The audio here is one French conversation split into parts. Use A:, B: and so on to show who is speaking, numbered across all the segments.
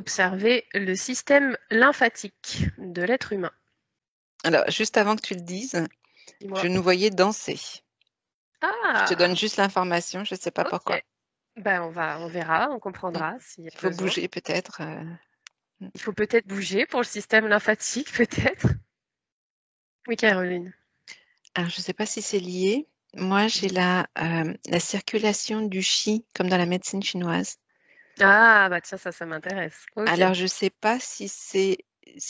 A: observer le système lymphatique de l'être humain?
B: Alors, juste avant que tu le dises,
A: Dis-moi.
B: je nous voyais danser. Je te donne
A: Ah!
B: juste l'information, je ne sais pas pourquoi.
A: OK. Ben, on verra, on
B: Mm.
A: comprendra s'il y a
B: Il faut
A: besoin.
B: bouger peut-être.
A: Il faut peut-être bouger pour le système lymphatique, peut-être? Oui, Caroline.
B: Alors, je ne sais pas si c'est lié. Moi, j'ai la circulation du qi, comme dans la médecine chinoise.
A: Ah, bah tiens, ça m'intéresse. OK.
B: Alors, je ne sais pas si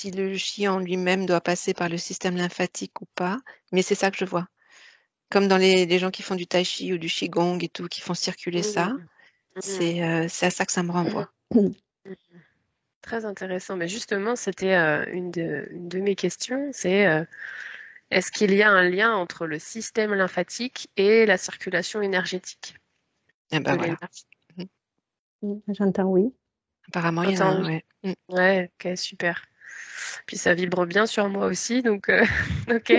B: le qi en lui-même doit passer par le système lymphatique ou pas, mais c'est ça que je vois. Comme dans les gens qui font du tai chi ou du qigong et tout, qui font circuler ça,
A: Mmh. Mmh.
B: c'est à ça que ça me renvoie.
A: Mmh. Très intéressant. Mais justement, c'était une de mes questions, c'est est-ce qu'il y a un lien entre le système lymphatique et la circulation énergétique
B: Et
A: de
B: ben voilà.
A: l'énergie?
B: Mm.
C: J'entends oui.
B: Apparemment, il y en a
A: Entends
B: un,
A: oui.
B: ouais. Mm.
A: Ouais, ok, super. Puis ça vibre bien sur moi aussi, donc ok.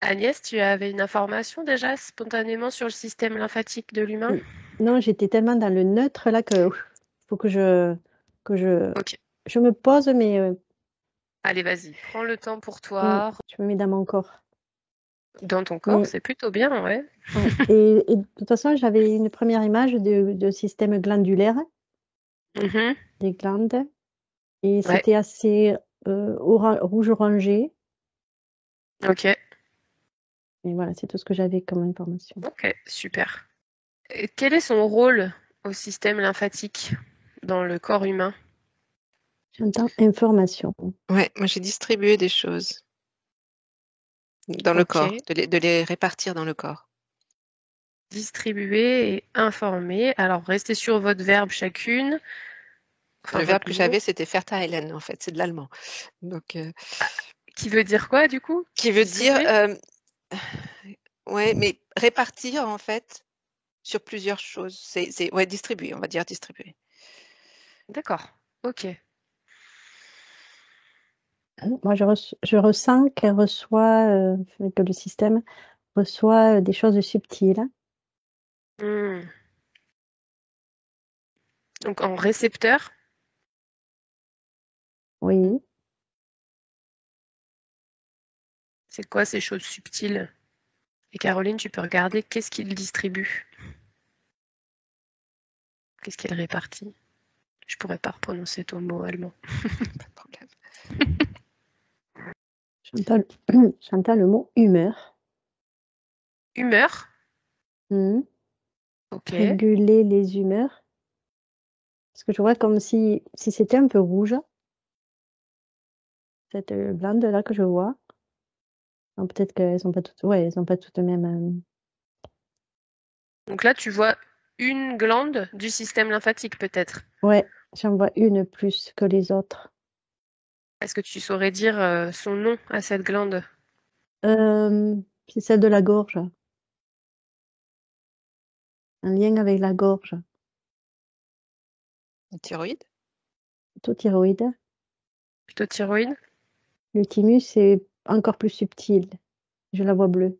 A: Agnès, tu avais une information déjà spontanément sur le système lymphatique de l'humain?
C: Non, j'étais tellement dans le neutre là que faut que
A: Ok.
C: je me pose, mais
A: Allez, vas-y, prends le temps pour toi,
C: je me mets dans mon corps.
A: dans ton corps,
C: Mais
A: c'est plutôt bien, ouais.
C: ouais. Et de toute façon, j'avais une première image de système glandulaire,
A: Mhm.
C: des glandes, et
A: Ouais,
C: c'était assez rouge orangé.
A: ok,
C: Et voilà, c'est tout ce que j'avais comme information.
A: ok, super. Et quel est son rôle au système lymphatique dans le corps humain?
C: J'entends information.
B: Ouais, moi j'ai distribué des choses dans le
A: Ok,
B: corps, de les répartir dans le corps.
A: distribuer et informer. Alors, restez sur votre verbe chacune, enfin
B: Le verbe
A: votre
B: que
A: mot,
B: j'avais, c'était verteilen, en fait, c'est de l'allemand. Donc,
A: qui veut dire quoi du coup?
B: qui veut dire,
A: Distribuer?
B: ouais, mais répartir en fait sur plusieurs choses. Ouais, distribuer, on va dire distribuer.
A: D'accord, ok.
C: Moi, je ressens qu'elle reçoit, que le système reçoit des choses subtiles.
A: Hmm. Donc en récepteur,
C: Oui.
A: c'est quoi ces choses subtiles? Et Caroline, tu peux regarder qu'est-ce qu'il distribue, qu'est-ce qu'il répartit. Je pourrais pas prononcer ton mot allemand.
B: Pas de problème.
C: J'entends j'entends le mot humeur.
A: Humeur,
C: Mhm.
A: ok.
C: Réguler les humeurs. Parce que je vois comme si c'était un peu rouge, cette glande là que je vois. Alors, peut-être qu'elles sont pas toutes, ouais, elles sont pas toutes les mêmes.
A: Donc là, tu vois une glande du système lymphatique peut-être.
C: Ouais, j'en vois une plus que les autres.
A: Est-ce que tu saurais dire son nom à cette glande?
C: Euh, c'est celle de la gorge. Un lien avec la gorge.
B: La thyroïde?
C: Tout thyroïde.
A: Plutôt thyroïde?
C: Le thymus est encore plus subtil. Je la vois bleue,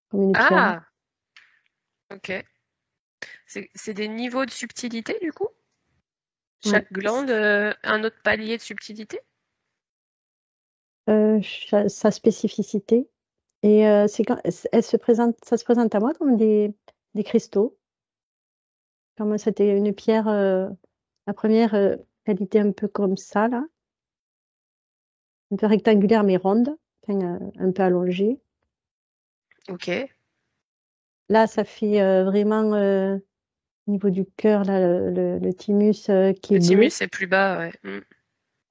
C: comme une pierre.
A: Ah, ok. C'est des niveaux de subtilité du coup?
C: Ouais.
A: Chaque glande, un autre palier de subtilité?
C: Sa spécificité. Et c'est quand elle se présente, ça se présente à moi comme des cristaux. Comme c'était une pierre, la première, elle était un peu comme ça, là, un peu rectangulaire mais ronde, enfin, un peu allongée.
A: Ok.
C: Là, ça fait vraiment au niveau du cœur, là, le thymus qui est
A: Le
C: bleu,
A: thymus est plus bas, ouais. Mm.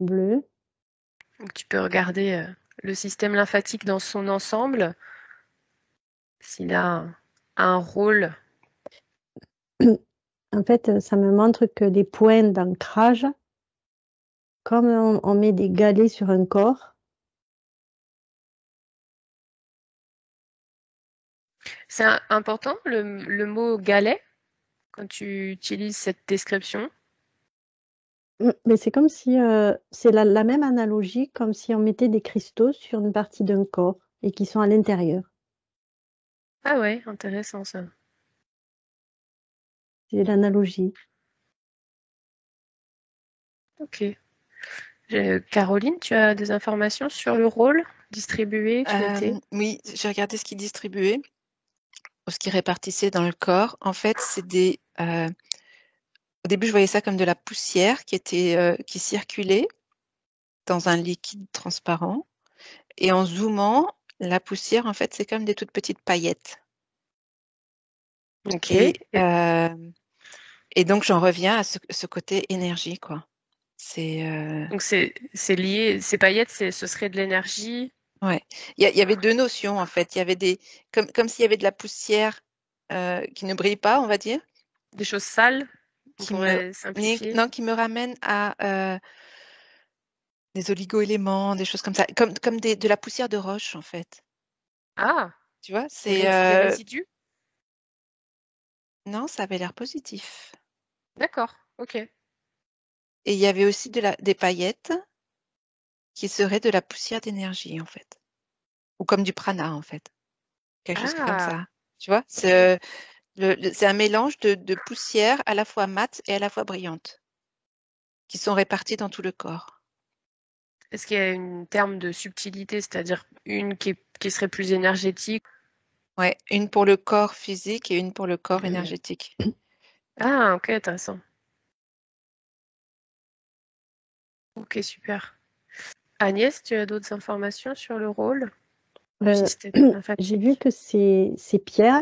C: bleu.
A: Donc tu peux regarder le système lymphatique dans son ensemble, s'il a un rôle.
C: En fait, ça me montre que les points d'ancrage, comme on met des galets sur un corps,
A: C'est important le mot galet quand tu utilises cette description.
C: mais c'est comme si c'est la même analogie, comme si on mettait des cristaux sur une partie d'un corps et qui sont à l'intérieur.
A: Ah ouais, intéressant ça.
C: C'est l'analogie.
A: Ok. Caroline, tu as des informations sur le rôle distribué, fileté?
B: Oui, j'ai regardé ce qu'ils distribuaient, ou ce qu'ils répartissaient dans le corps. En fait, au début, je voyais ça comme de la poussière qui circulait dans un liquide transparent. Et en zoomant, la poussière, en fait, c'est comme des toutes petites paillettes.
A: Ok.
B: Et donc, j'en reviens à ce côté énergie, quoi.
A: Donc c'est lié, ces paillettes, ce serait de l'énergie,
B: Ouais. Il y avait deux notions, en fait. Il y avait comme s'il y avait de la poussière qui ne brille pas, on va dire,
A: des choses sales, on
B: qui me,
A: pourrait simplifier.
B: non, qui me ramène à des oligo-éléments, des choses comme ça, comme de la poussière de roche, en fait.
A: Ah,
B: Tu vois,
A: des résidus?
B: non, ça avait l'air positif.
A: D'accord, ok.
B: Et il y avait aussi des paillettes qui seraient de la poussière d'énergie, en fait. Ou comme du prana, en fait. Quelque chose comme
A: Ah,
B: ça. Tu vois,
A: ok.
B: c'est un mélange de poussière à la fois mate et à la fois brillante, qui sont réparties dans tout le corps.
A: Est-ce qu'il y a un terme de subtilité, c'est-à-dire une qui serait plus énergétique?
B: Ouais, une pour le corps physique et une pour le corps énergétique.
A: Ah, ok, intéressant. Ok, super. Agnès, tu as d'autres informations sur le rôle du
C: Euh,
A: système
C: j'ai vu
A: lymphatique?
C: que ces pierres,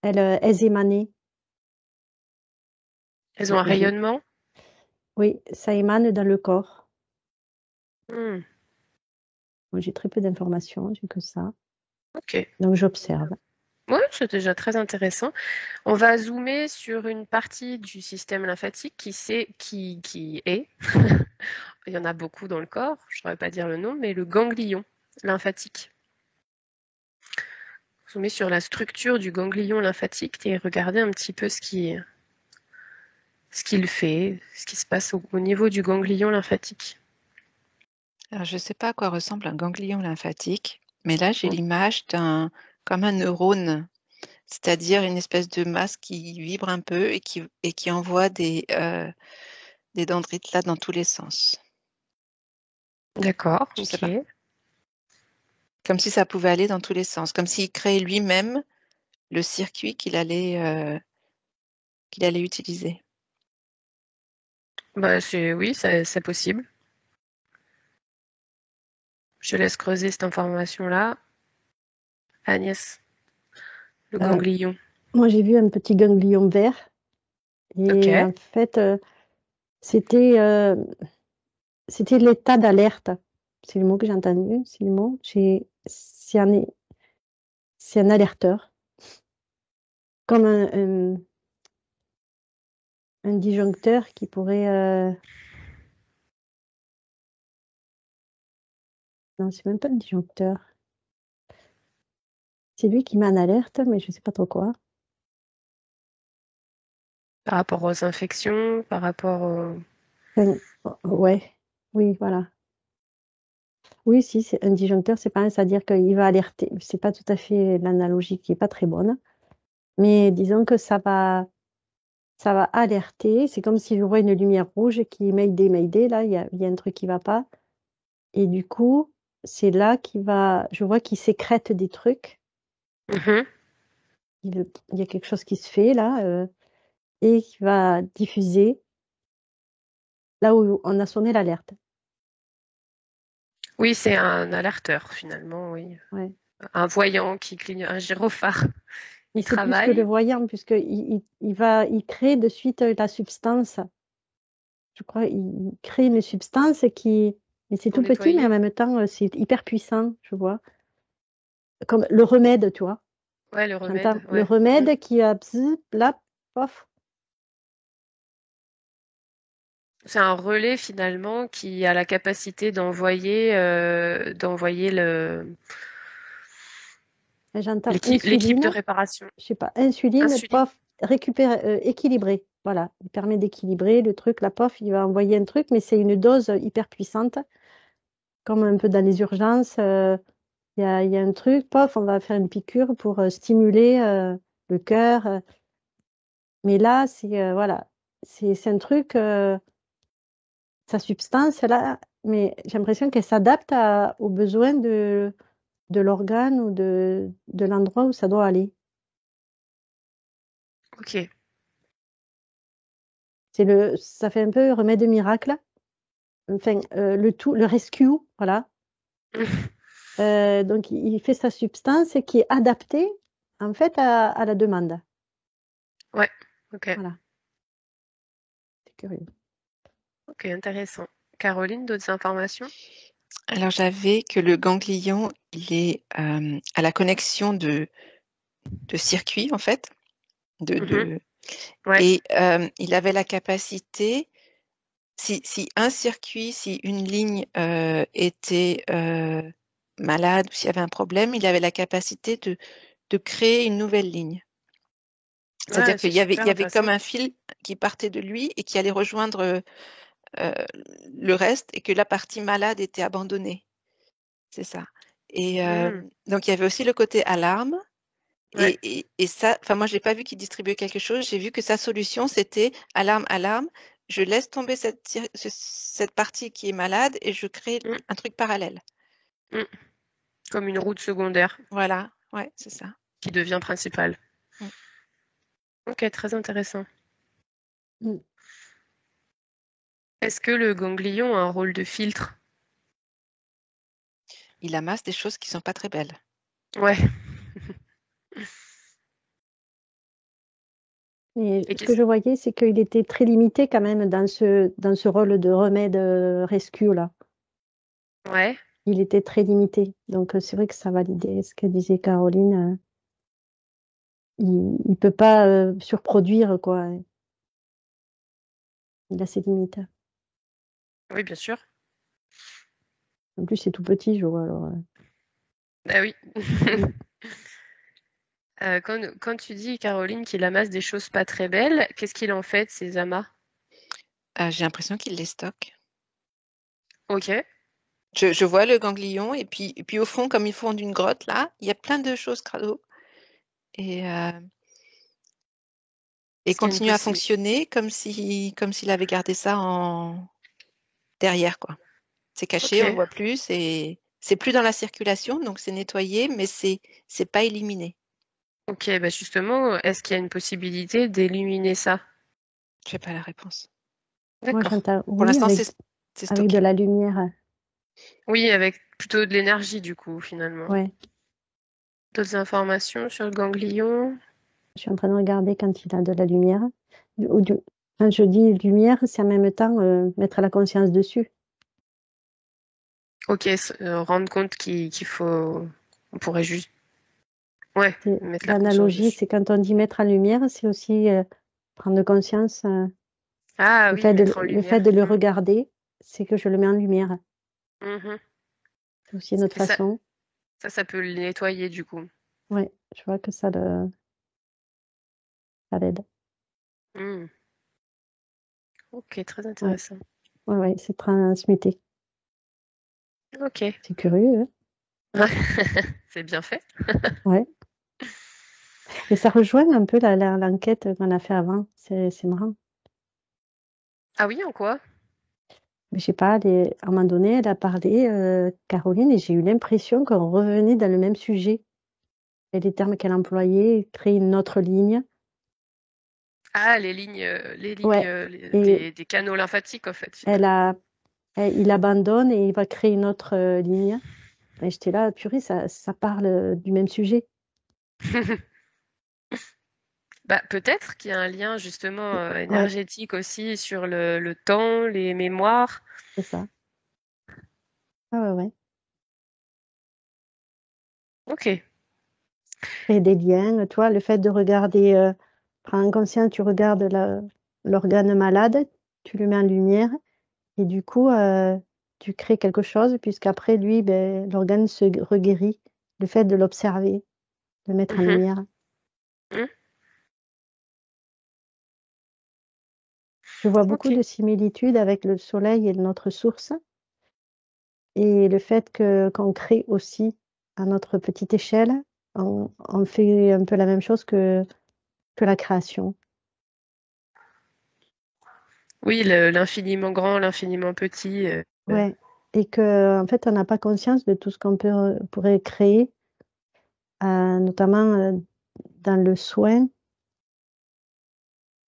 C: elles émanaient.
A: Elles ont un rayonnement?
C: Oui, ça émane dans le corps.
A: Hmm,
C: Moi, j'ai très peu d'informations, j'ai que ça.
A: ok.
C: Donc, j'observe.
A: Oui, c'est déjà très intéressant. On va zoomer sur une partie du système lymphatique qui est, il y en a beaucoup dans le corps, je ne saurais pas dire le nom, mais le ganglion lymphatique. Zoomer sur la structure du ganglion lymphatique et regarder un petit peu ce qu'il fait, ce qui se passe au niveau du ganglion lymphatique.
B: Alors, je ne sais pas à quoi ressemble un ganglion lymphatique, mais là, j'ai
A: Bon.
B: l'image comme un neurone, c'est-à-dire une espèce de masse qui vibre un peu et qui envoie des dendrites là dans tous les sens.
A: D'accord,
B: Je sais
A: ok.
B: pas. Comme si ça pouvait aller dans tous les sens, comme s'il créait lui-même le circuit qu'il allait utiliser.
A: Bah, oui, c'est possible. Je laisse creuser cette information-là. Agnès, le
C: Euh,
A: ganglion.
C: moi, j'ai vu un petit ganglion vert.
A: Ok.
C: Et en fait, c'était c'était l'état d'alerte. C'est le mot que j'ai entendu. C'est le mot. C'est un alerteur. Comme un disjoncteur qui pourrait. Non, c'est même pas un disjoncteur. C'est lui qui met en alerte, mais je sais pas trop quoi.
A: Par rapport aux infections, par rapport au...
C: Enfin, ouais, oui, voilà. Oui, si, c'est un disjoncteur, c'est pas c'est-à-dire qu'il va alerter. C'est pas tout à fait l'analogie qui est pas très bonne, mais disons que ça va alerter. C'est comme si je vois une lumière rouge qui Mayday, Mayday, là, il y a un truc qui va pas. Et du coup, c'est là je vois qu'il sécrète des trucs.
A: Mhm.
C: Il y a quelque chose qui se fait là, et qui va diffuser là où on a sonné l'alerte.
A: Oui, c'est un alerteur finalement, oui.
C: Ouais.
A: Un voyant qui clignote, un gyrophare.
C: Mais
A: Il
C: c'est plus que le
A: travaille.
C: voyant, il crée de suite la substance. Je crois, il crée une substance mais c'est
A: Pour
C: tout petit, mais en
A: nettoyer.
C: même temps, c'est hyper puissant, je vois. Comme le remède, tu vois.
A: Ouais, le
C: J'entends
A: remède,
C: le
A: ouais. Mm.
C: remède qui a bzz, là, pof.
A: C'est un relais finalement qui a la capacité d'envoyer
C: J'entends
A: l'équipe de
C: insuline,
A: réparation.
C: je sais pas, insuline,
A: Insuline.
C: pof, récupère, équilibré. Voilà, il permet d'équilibrer le truc, la pof, il va envoyer un truc, mais c'est une dose hyper puissante, comme un peu dans les urgences. Il y a un truc, pof, on va faire une piqûre pour stimuler le cœur. Mais là, c'est voilà, c'est un truc. sa substance, là, mais j'ai l'impression qu'elle s'adapte aux besoins de l'organe ou de l'endroit où ça doit aller.
A: Ok.
C: Ça fait un peu remède miracle. Enfin, le rescue, voilà. Donc, il fait sa substance qui est adaptée, en fait, à la demande.
A: Ouais. Ok.
C: Voilà, c'est curieux.
A: Ok, intéressant. Caroline, d'autres informations?
B: Alors, j'avais que le ganglion, il est à la connexion de circuits, en fait.
A: Mhm. Ouais.
B: Et il avait la capacité, si un circuit, si une ligne était malade ou s'il y avait un problème, il avait la capacité de créer une nouvelle ligne. C'est-à-dire
A: Ouais,
B: qu'il
A: c'est
B: y
A: super
B: avait comme
A: intéressant.
B: un fil qui partait de lui et qui allait rejoindre euh, le reste et que la partie malade était abandonnée. C'est ça. Et
A: Hmm.
B: donc, il y avait aussi le côté alarme.
A: Ouais.
B: Et ça, enfin, moi, je n'ai pas vu qu'il distribuait quelque chose. J'ai vu que sa solution, c'était alarme, alarme. Je laisse tomber cette partie qui est malade et je crée
A: Hmm.
B: un truc parallèle.
A: Hmm. Comme une route secondaire
B: Voilà. Ouais, c'est ça.
A: qui devient principale.
B: Mm.
A: Ok, très intéressant.
C: Mm.
A: Est-ce que le ganglion a un rôle de filtre?
B: Il amasse des choses qui sont pas très belles.
A: Ouais.
C: Et
A: Et
C: ce que je voyais, c'est qu'il était très limité quand même dans ce rôle de remède rescue, là.
A: Ouais.
C: Il était très limité. Donc, c'est vrai que ça validait ce que disait Caroline. Il peut pas surproduire, quoi. Il a ses limites.
A: Oui, bien sûr.
C: En plus, c'est tout petit, je vois. Alors,
A: Ah oui.
C: mm.
A: Quand tu dis, Caroline, qu'il amasse des choses pas très belles, qu'est-ce qu'il en fait de ces amas?
B: J'ai l'impression qu'il les stocke.
A: Ok.
B: Je vois le ganglion et puis au fond, comme ils font d'une grotte là, il y a plein de choses crado et, euh, et
A: Est-ce qu'il y a une
B: continue à
A: possibilité?
B: fonctionner comme s'il avait gardé ça en derrière quoi. C'est
A: Ok.
B: caché, on voit plus, c'est plus dans la circulation, donc c'est nettoyé, mais c'est pas éliminé.
A: Ok, bah justement, est-ce qu'il y a une possibilité d'éliminer ça?
B: Je n'ai pas la réponse.
C: Moi,
A: D'accord.
C: j'entends
B: Pour
C: oui
B: l'instant, c'est
C: avec de
B: stocké.
C: la lumière.
A: Oui, avec plutôt de l'énergie, du coup, finalement.
C: Ouais.
A: D'autres informations sur le ganglion?
C: Je suis en train de regarder quand il a de la lumière. Quand je dis lumière, c'est en même temps mettre la conscience dessus.
A: Ok, rendre compte qu'il faut... On pourrait juste... Ouais, mettre la conscience
C: L'analogie,
A: dessus.
C: c'est quand on dit mettre en lumière, c'est aussi prendre conscience.
A: Ah oui, mettre en
C: Le fait
A: lumière.
C: de le regarder, c'est que je le mets en lumière.
A: Mhm.
C: C'est aussi une autre
A: Et ça,
C: façon.
A: ça peut le nettoyer, du coup.
C: Ouais, je vois que ça l'aide.
A: Hmm. Ok, très
C: Ouais,
A: intéressant.
C: ouais, c'est transmuté.
A: Ok.
C: C'est curieux, hein.
A: Ouais. C'est bien fait.
C: Ouais. Et ça rejoint un peu l'enquête qu'on a fait avant. C'est marrant.
A: Ah oui, en quoi?
C: Mais je sais pas, à un moment donné, elle a parlé, Caroline, et j'ai eu l'impression qu'on revenait dans le même sujet. Et les termes qu'elle employait, créer une autre ligne.
A: Ah, les lignes,
C: Ouais. Et
A: des canaux lymphatiques, en fait,
C: elle
A: finalement.
C: a, il abandonne et il va créer une autre ligne. Et j'étais là, purée, ça parle du même sujet.
A: Bah, peut-être qu'il y a un lien justement
C: Ouais,
A: énergétique aussi sur le temps, les mémoires.
C: c'est ça. Ah ouais, ouais.
A: Ok.
C: Créer des liens. Toi, le fait de regarder, prendre conscience, tu regardes l'organe malade, tu le mets en lumière. Et du coup, tu crées quelque chose, puisqu'après, lui, ben, l'organe se reguérit. Le fait de l'observer, de le mettre en
A: Mhm.
C: lumière.
A: Mhm.
C: Je vois beaucoup
A: Ok.
C: de similitudes avec le soleil et notre source. Et le fait qu'on crée aussi à notre petite échelle, on fait un peu la même chose que la création.
A: Oui, l'infiniment grand, l'infiniment petit.
C: Ouais. Et que, en fait, on n'a pas conscience de tout ce qu'on pourrait créer, notamment dans le soin.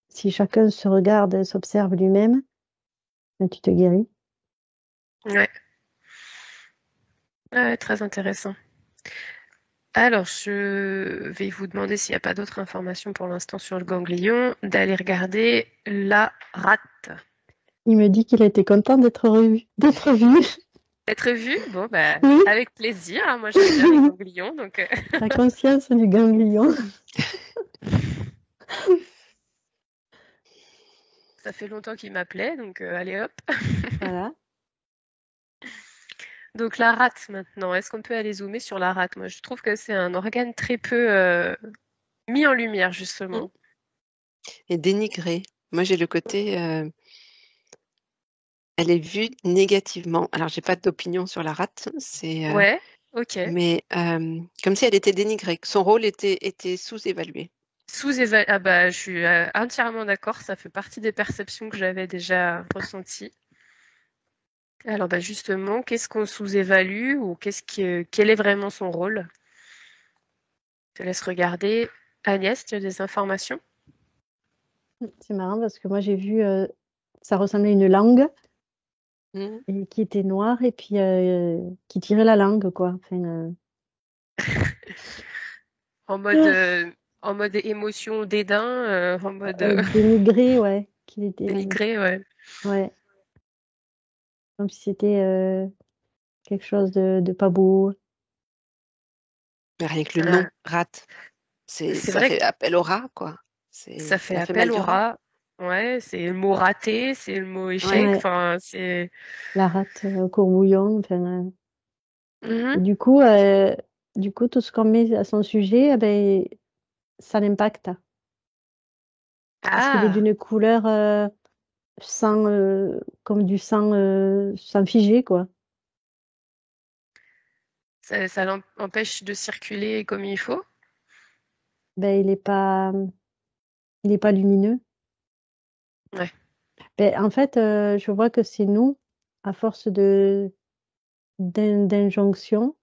C: Si chacun se regarde et s'observe lui-même, ben, tu te guéris.
A: Ouais. Ouais, très intéressant. Alors, je vais vous demander s'il n'y a pas d'autres informations pour l'instant sur le ganglion, d'aller regarder la rate.
C: Il me dit qu'il a été content d'être vu.
A: Être vu? Bon, bah,
C: Oui,
A: avec plaisir, hein. Moi, j'aime bien les ganglions, donc
C: la conscience du ganglion.
A: ça fait longtemps qu'il m'appelait, donc allez hop.
C: Voilà.
A: Donc la rate maintenant, est-ce qu'on peut aller zoomer sur la rate? Moi, je trouve que c'est un organe très peu mis en lumière,
B: Mm.
A: justement.
B: Et dénigrée. Moi, j'ai le côté, elle est vue négativement. Alors, j'ai pas d'opinion sur la rate,
A: Ouais, ok.
B: mais comme si elle était dénigrée, que son rôle était sous-évalué.
A: Sous-évalué. Ah bah, je suis entièrement d'accord, ça fait partie des perceptions que j'avais déjà ressenties. Alors bah justement, qu'est-ce qu'on sous-évalue ou quel est vraiment son rôle? Je te laisse regarder. Agnès, tu as des informations?
C: C'est marrant parce que moi, j'ai vu, ça ressemblait à une langue
B: Mm.
C: et qui était noire et puis qui tirait la langue, quoi. Enfin,
A: En mode, euh, en mode émotion, dédain, en mode
C: dénigré, ouais. Qu'il était,
A: dénigré, ouais.
C: ouais. Comme si c'était quelque chose de pas beau.
B: Mais rien que le
A: Euh,
B: nom, rate,
A: c'est
B: ça
A: vrai que
B: fait appel au rat, quoi.
A: ça fait
B: Ça fait mal
A: appel
B: du
A: au
B: rat.
A: rat. Ouais, c'est le mot raté, c'est le mot
B: Ouais.
A: échec.
C: Ouais,
A: Enfin, c'est.
C: la rate au courbouillon. Enfin,
A: Mhm.
C: et du coup, tout ce qu'on met à son sujet, eh ben, ça l'impacte. Parce qu'il est
A: Ah,
C: d'une couleur sang, comme du sang, sang figé, quoi.
A: ça l'empêche de circuler comme il faut.
C: Ben, il est pas lumineux.
A: Ouais.
C: Ben, en fait, je vois que c'est nous, à force d'injonctions,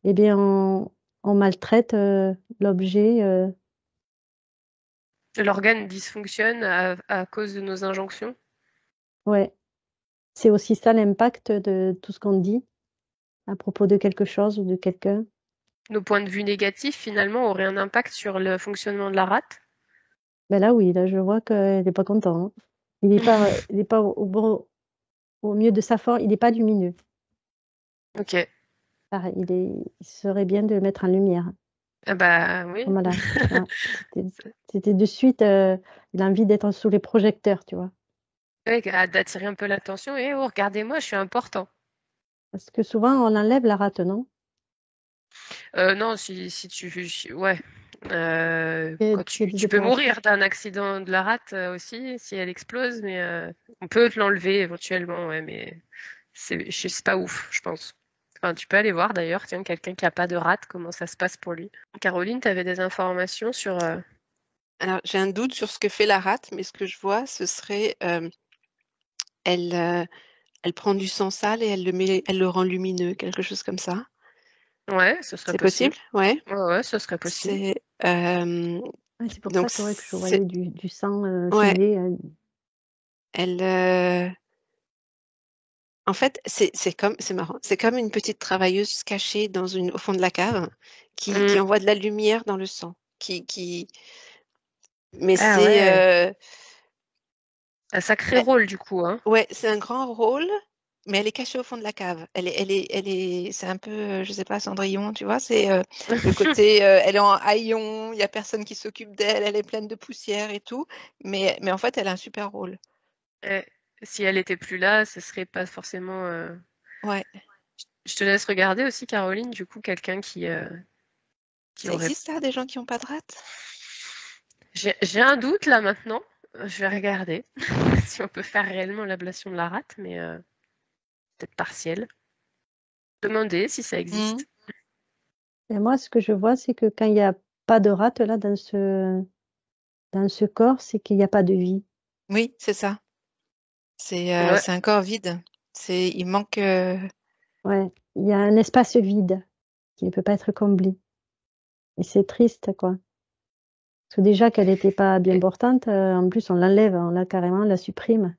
C: eh bien, on maltraite l'objet.
A: L'organe dysfonctionne à cause de nos injonctions.
C: Ouais, c'est aussi ça l'impact de tout ce qu'on dit à propos de quelque chose ou de quelqu'un.
A: Nos points de vue négatifs, finalement, auraient un impact sur le fonctionnement de la rate.
C: Ben là, oui, là, je vois qu'il n'est pas content, hein. Il est pas au mieux de sa forme, il n'est pas lumineux.
A: Ok.
C: Pareil, il serait bien de le mettre en lumière.
A: Ah bah oui.
C: Voilà, tu vois. C'était de suite, il a envie d'être sous les projecteurs, tu vois.
A: Ouais, d'attirer un peu l'attention. Et oh, regardez-moi, je suis important.
C: Parce que souvent, on enlève la rate, non?
A: Non, si ouais.
C: Et
A: Quand
C: tu fais des
A: tu peux
C: opérations.
A: mourir d'un accident de la rate aussi, si elle explose, mais on peut te l'enlever éventuellement, ouais, mais c'est pas ouf, je pense. Enfin, tu peux aller voir d'ailleurs, tiens, quelqu'un qui a pas de rate, comment ça se passe pour lui. Caroline, tu avais des informations sur...
B: Alors, j'ai un doute sur ce que fait la rate, mais ce que je vois, ce serait, elle, elle prend du sang sale et elle le rend lumineux, quelque chose comme ça.
A: Ouais, ce serait
B: C'est possible?
A: possible.
B: Ouais.
A: Ouais, ouais, ce serait possible.
B: C'est
C: Ouais, c'est pour
B: donc
C: ça que, ouais, que je voyais du sang
B: ouais,
C: figé.
B: elle en fait, c'est marrant, c'est comme une petite travailleuse cachée au fond de la cave
A: Mm.
B: qui envoie de la lumière dans le sang, mais
A: Ah ouais, un sacré
B: elle-
A: rôle du coup, hein.
B: ouais, c'est un grand rôle, mais elle est cachée au fond de la cave. C'est un peu, je sais pas, Cendrillon, tu vois, c'est le côté, elle est en haillon, il y a personne qui s'occupe d'elle, elle est pleine de poussière et tout, mais en fait, elle a un super rôle.
A: Ouais. Si elle était plus là, ce serait pas forcément.
B: Ouais,
A: Je te laisse regarder aussi, Caroline, du coup, quelqu'un qui
B: ça
A: aurait.
B: existe ça, des gens qui ont pas de rate?
A: J'ai un doute là maintenant. Je vais regarder si on peut faire réellement l'ablation de la rate, mais peut-être partielle. Demander si ça
B: Mhm.
A: existe.
C: Et moi, ce que je vois, c'est que quand il n'y a pas de rate là dans ce corps, c'est qu'il n'y a pas de vie.
B: Oui, c'est ça.
A: Ouais.
B: C'est un corps vide. Il manque.
C: Ouais, il y a un espace vide qui ne peut pas être comblé. Et c'est triste, quoi. Parce que déjà qu'elle n'était pas bien
A: Et-
C: portante, en plus on l'enlève, on la supprime.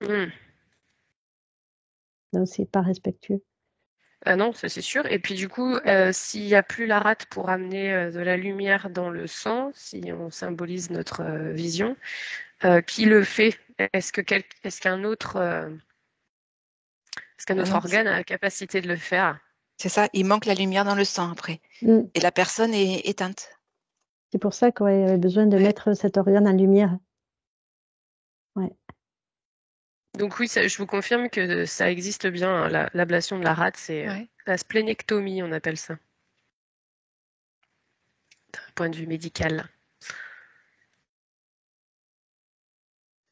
A: Hmm.
C: Donc c'est pas respectueux.
A: Ah non, ça c'est sûr. Et puis du coup, s'il n'y a plus la rate pour amener de la lumière dans le sang, si on symbolise notre vision, qui le fait? Est-ce qu'un
B: Ah
A: autre
B: non,
A: organe a la capacité de le faire?
B: c'est ça. Il manque la lumière dans le sang après.
C: Mm.
B: Et la personne est éteinte.
C: C'est pour ça qu'il y avait besoin de
B: Ouais,
C: mettre cet organe en lumière. Ouais.
A: Donc oui, je vous confirme que ça existe bien, hein, l'ablation de la rate, c'est
B: ouais.
A: la splénectomie, on appelle ça, d'un point de vue médical.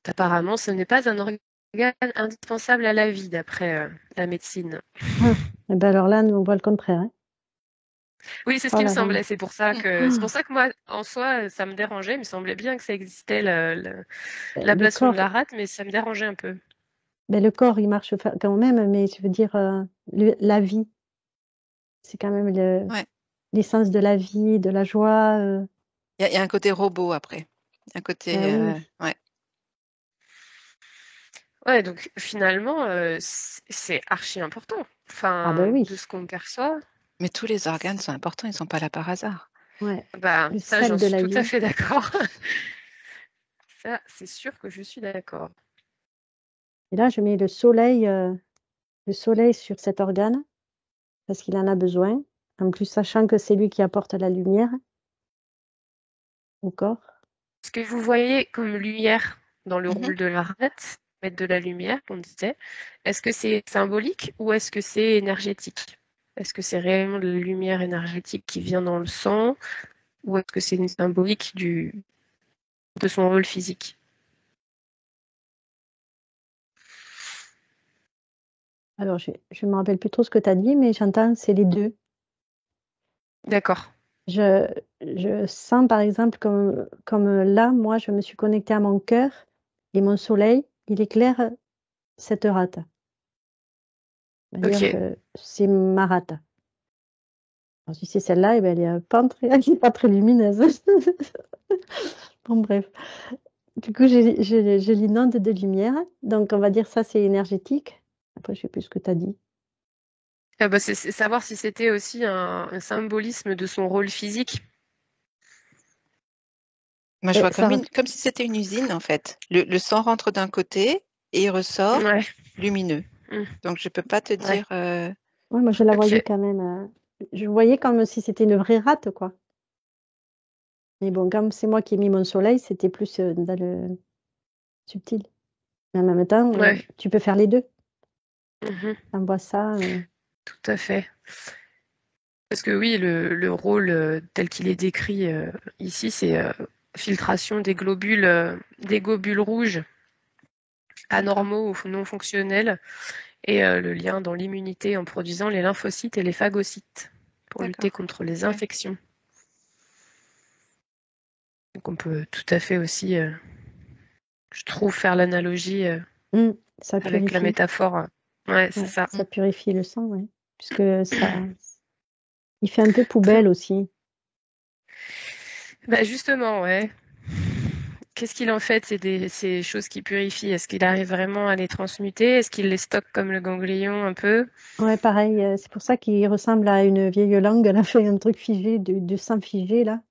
A: Apparemment, ce n'est pas un organe indispensable à la vie, d'après la médecine.
C: Ah. Et ben alors là, nous on voit le contraire. Hein.
A: Oui, c'est ce
C: Oh
A: qui me
C: là là.
A: semblait. C'est pour
C: Ah.
A: ça que moi, en soi, ça me dérangeait. Il me semblait bien que ça existait,
C: Le
A: l'ablation de
C: corps,
A: la rate, mais ça me dérangeait un peu.
C: ben, le corps il marche quand même, mais je veux dire la vie, c'est quand même
B: Ouais.
C: l'essence de la vie, de la joie.
B: Il y a un côté robot après. Un
C: Ben
B: côté.
C: oui.
B: Ouais.
A: Ouais, donc finalement, c'est archi important.
C: Ah ben
A: Enfin, de
C: oui.
A: ce qu'on perçoit,
B: Mais tous les organes sont importants. Ils ne sont pas là par hasard.
C: Ouais.
A: bah,
C: Le
A: ça, j'en
C: sel de
A: suis
C: la
A: tout à
C: vie.
A: fait d'accord. Ça, c'est sûr que je suis d'accord.
C: Et là, je mets le soleil sur cet organe parce qu'il en a besoin. En plus, sachant que c'est lui qui apporte la lumière au corps.
A: Ce que vous voyez comme lumière dans le
B: Mhm.
A: rôle de la rate, mettre de la lumière, qu'on disait, est-ce que c'est symbolique ou est-ce que c'est énergétique? Est-ce que c'est réellement de la lumière énergétique qui vient dans le sang ou est-ce que c'est une symbolique de son rôle physique?
C: Alors, je me rappelle plus trop ce que tu as dit, mais j'entends, c'est les deux.
A: D'accord.
C: Je, je sens, par exemple, comme là, moi, je me suis connectée à mon cœur et mon soleil, il éclaire cette rate. C'est-à-dire
A: Ok.
C: que c'est ma rate. Alors, si c'est celle-là, eh ben, elle est pas très lumineuse. Bon, bref. Du coup, je l'inonde de lumière. Donc, on va dire ça, c'est énergétique. Après, je sais plus ce que tu as dit.
A: Ah bah, c'est savoir si c'était aussi un symbolisme de son rôle physique.
B: Moi, je
C: Et
B: vois
C: ça,
B: comme si c'était une usine, en fait. Le sang rentre d'un côté et il ressort
A: Ouais.
B: lumineux.
A: Mm.
B: Donc, je peux pas te
A: Ouais.
B: dire.
C: ouais, moi, je la voyais
A: Ok.
C: quand même. Je voyais comme si c'était une vraie rate, quoi. Mais bon, comme c'est moi qui ai mis mon soleil, c'était plus dans le subtil. Mais en même temps,
A: Ouais.
C: tu peux faire les deux.
A: Mhm.
C: On voit ça.
A: Tout à fait. Parce que oui, le rôle tel qu'il est décrit ici, c'est filtration des globules rouges
B: D'accord.
A: anormaux ou non fonctionnels et le lien dans l'immunité en produisant les lymphocytes et les phagocytes pour lutter
B: D'accord.
A: contre les
B: Ok.
A: infections. Donc on peut tout à fait aussi, je trouve, faire l'analogie
C: Mm, ça
A: avec la
C: purifie.
A: métaphore. Ouais, c'est
C: Ouais,
A: ça.
B: Mm.
C: ça purifie le sang, ouais. Puisque il fait un peu poubelle aussi.
A: Bah justement, ouais. Qu'est-ce qu'il en fait, ces choses qui purifient? Est-ce qu'il arrive vraiment à les transmuter? Est-ce qu'il les stocke comme le ganglion un peu?
C: Ouais, pareil. C'est pour ça qu'il ressemble à une vieille langue. Elle a fait un truc figé, du sang figé, là.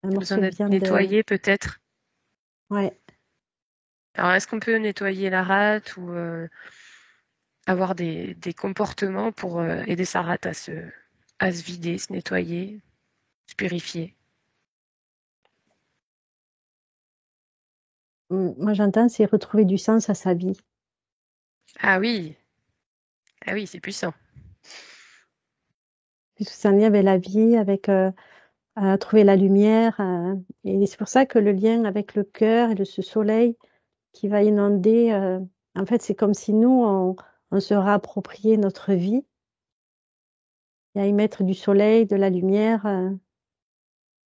C: Un
A: Il a besoin
C: morceau de
A: d'être
C: viande.
A: nettoyé peut-être.
C: Ouais.
A: Alors est-ce qu'on peut nettoyer la rate ou avoir des comportements pour aider sa rate à se vider, se nettoyer, se purifier?
C: Moi, j'entends, c'est retrouver du sens à sa vie.
A: Ah oui, ah oui, c'est puissant.
C: Puisque c'est un lien avec la vie, avec trouver la lumière. Et c'est pour ça que le lien avec le cœur et ce soleil qui va inonder, en fait, c'est comme si nous, on se réappropriait notre vie et à y mettre du soleil, de la lumière.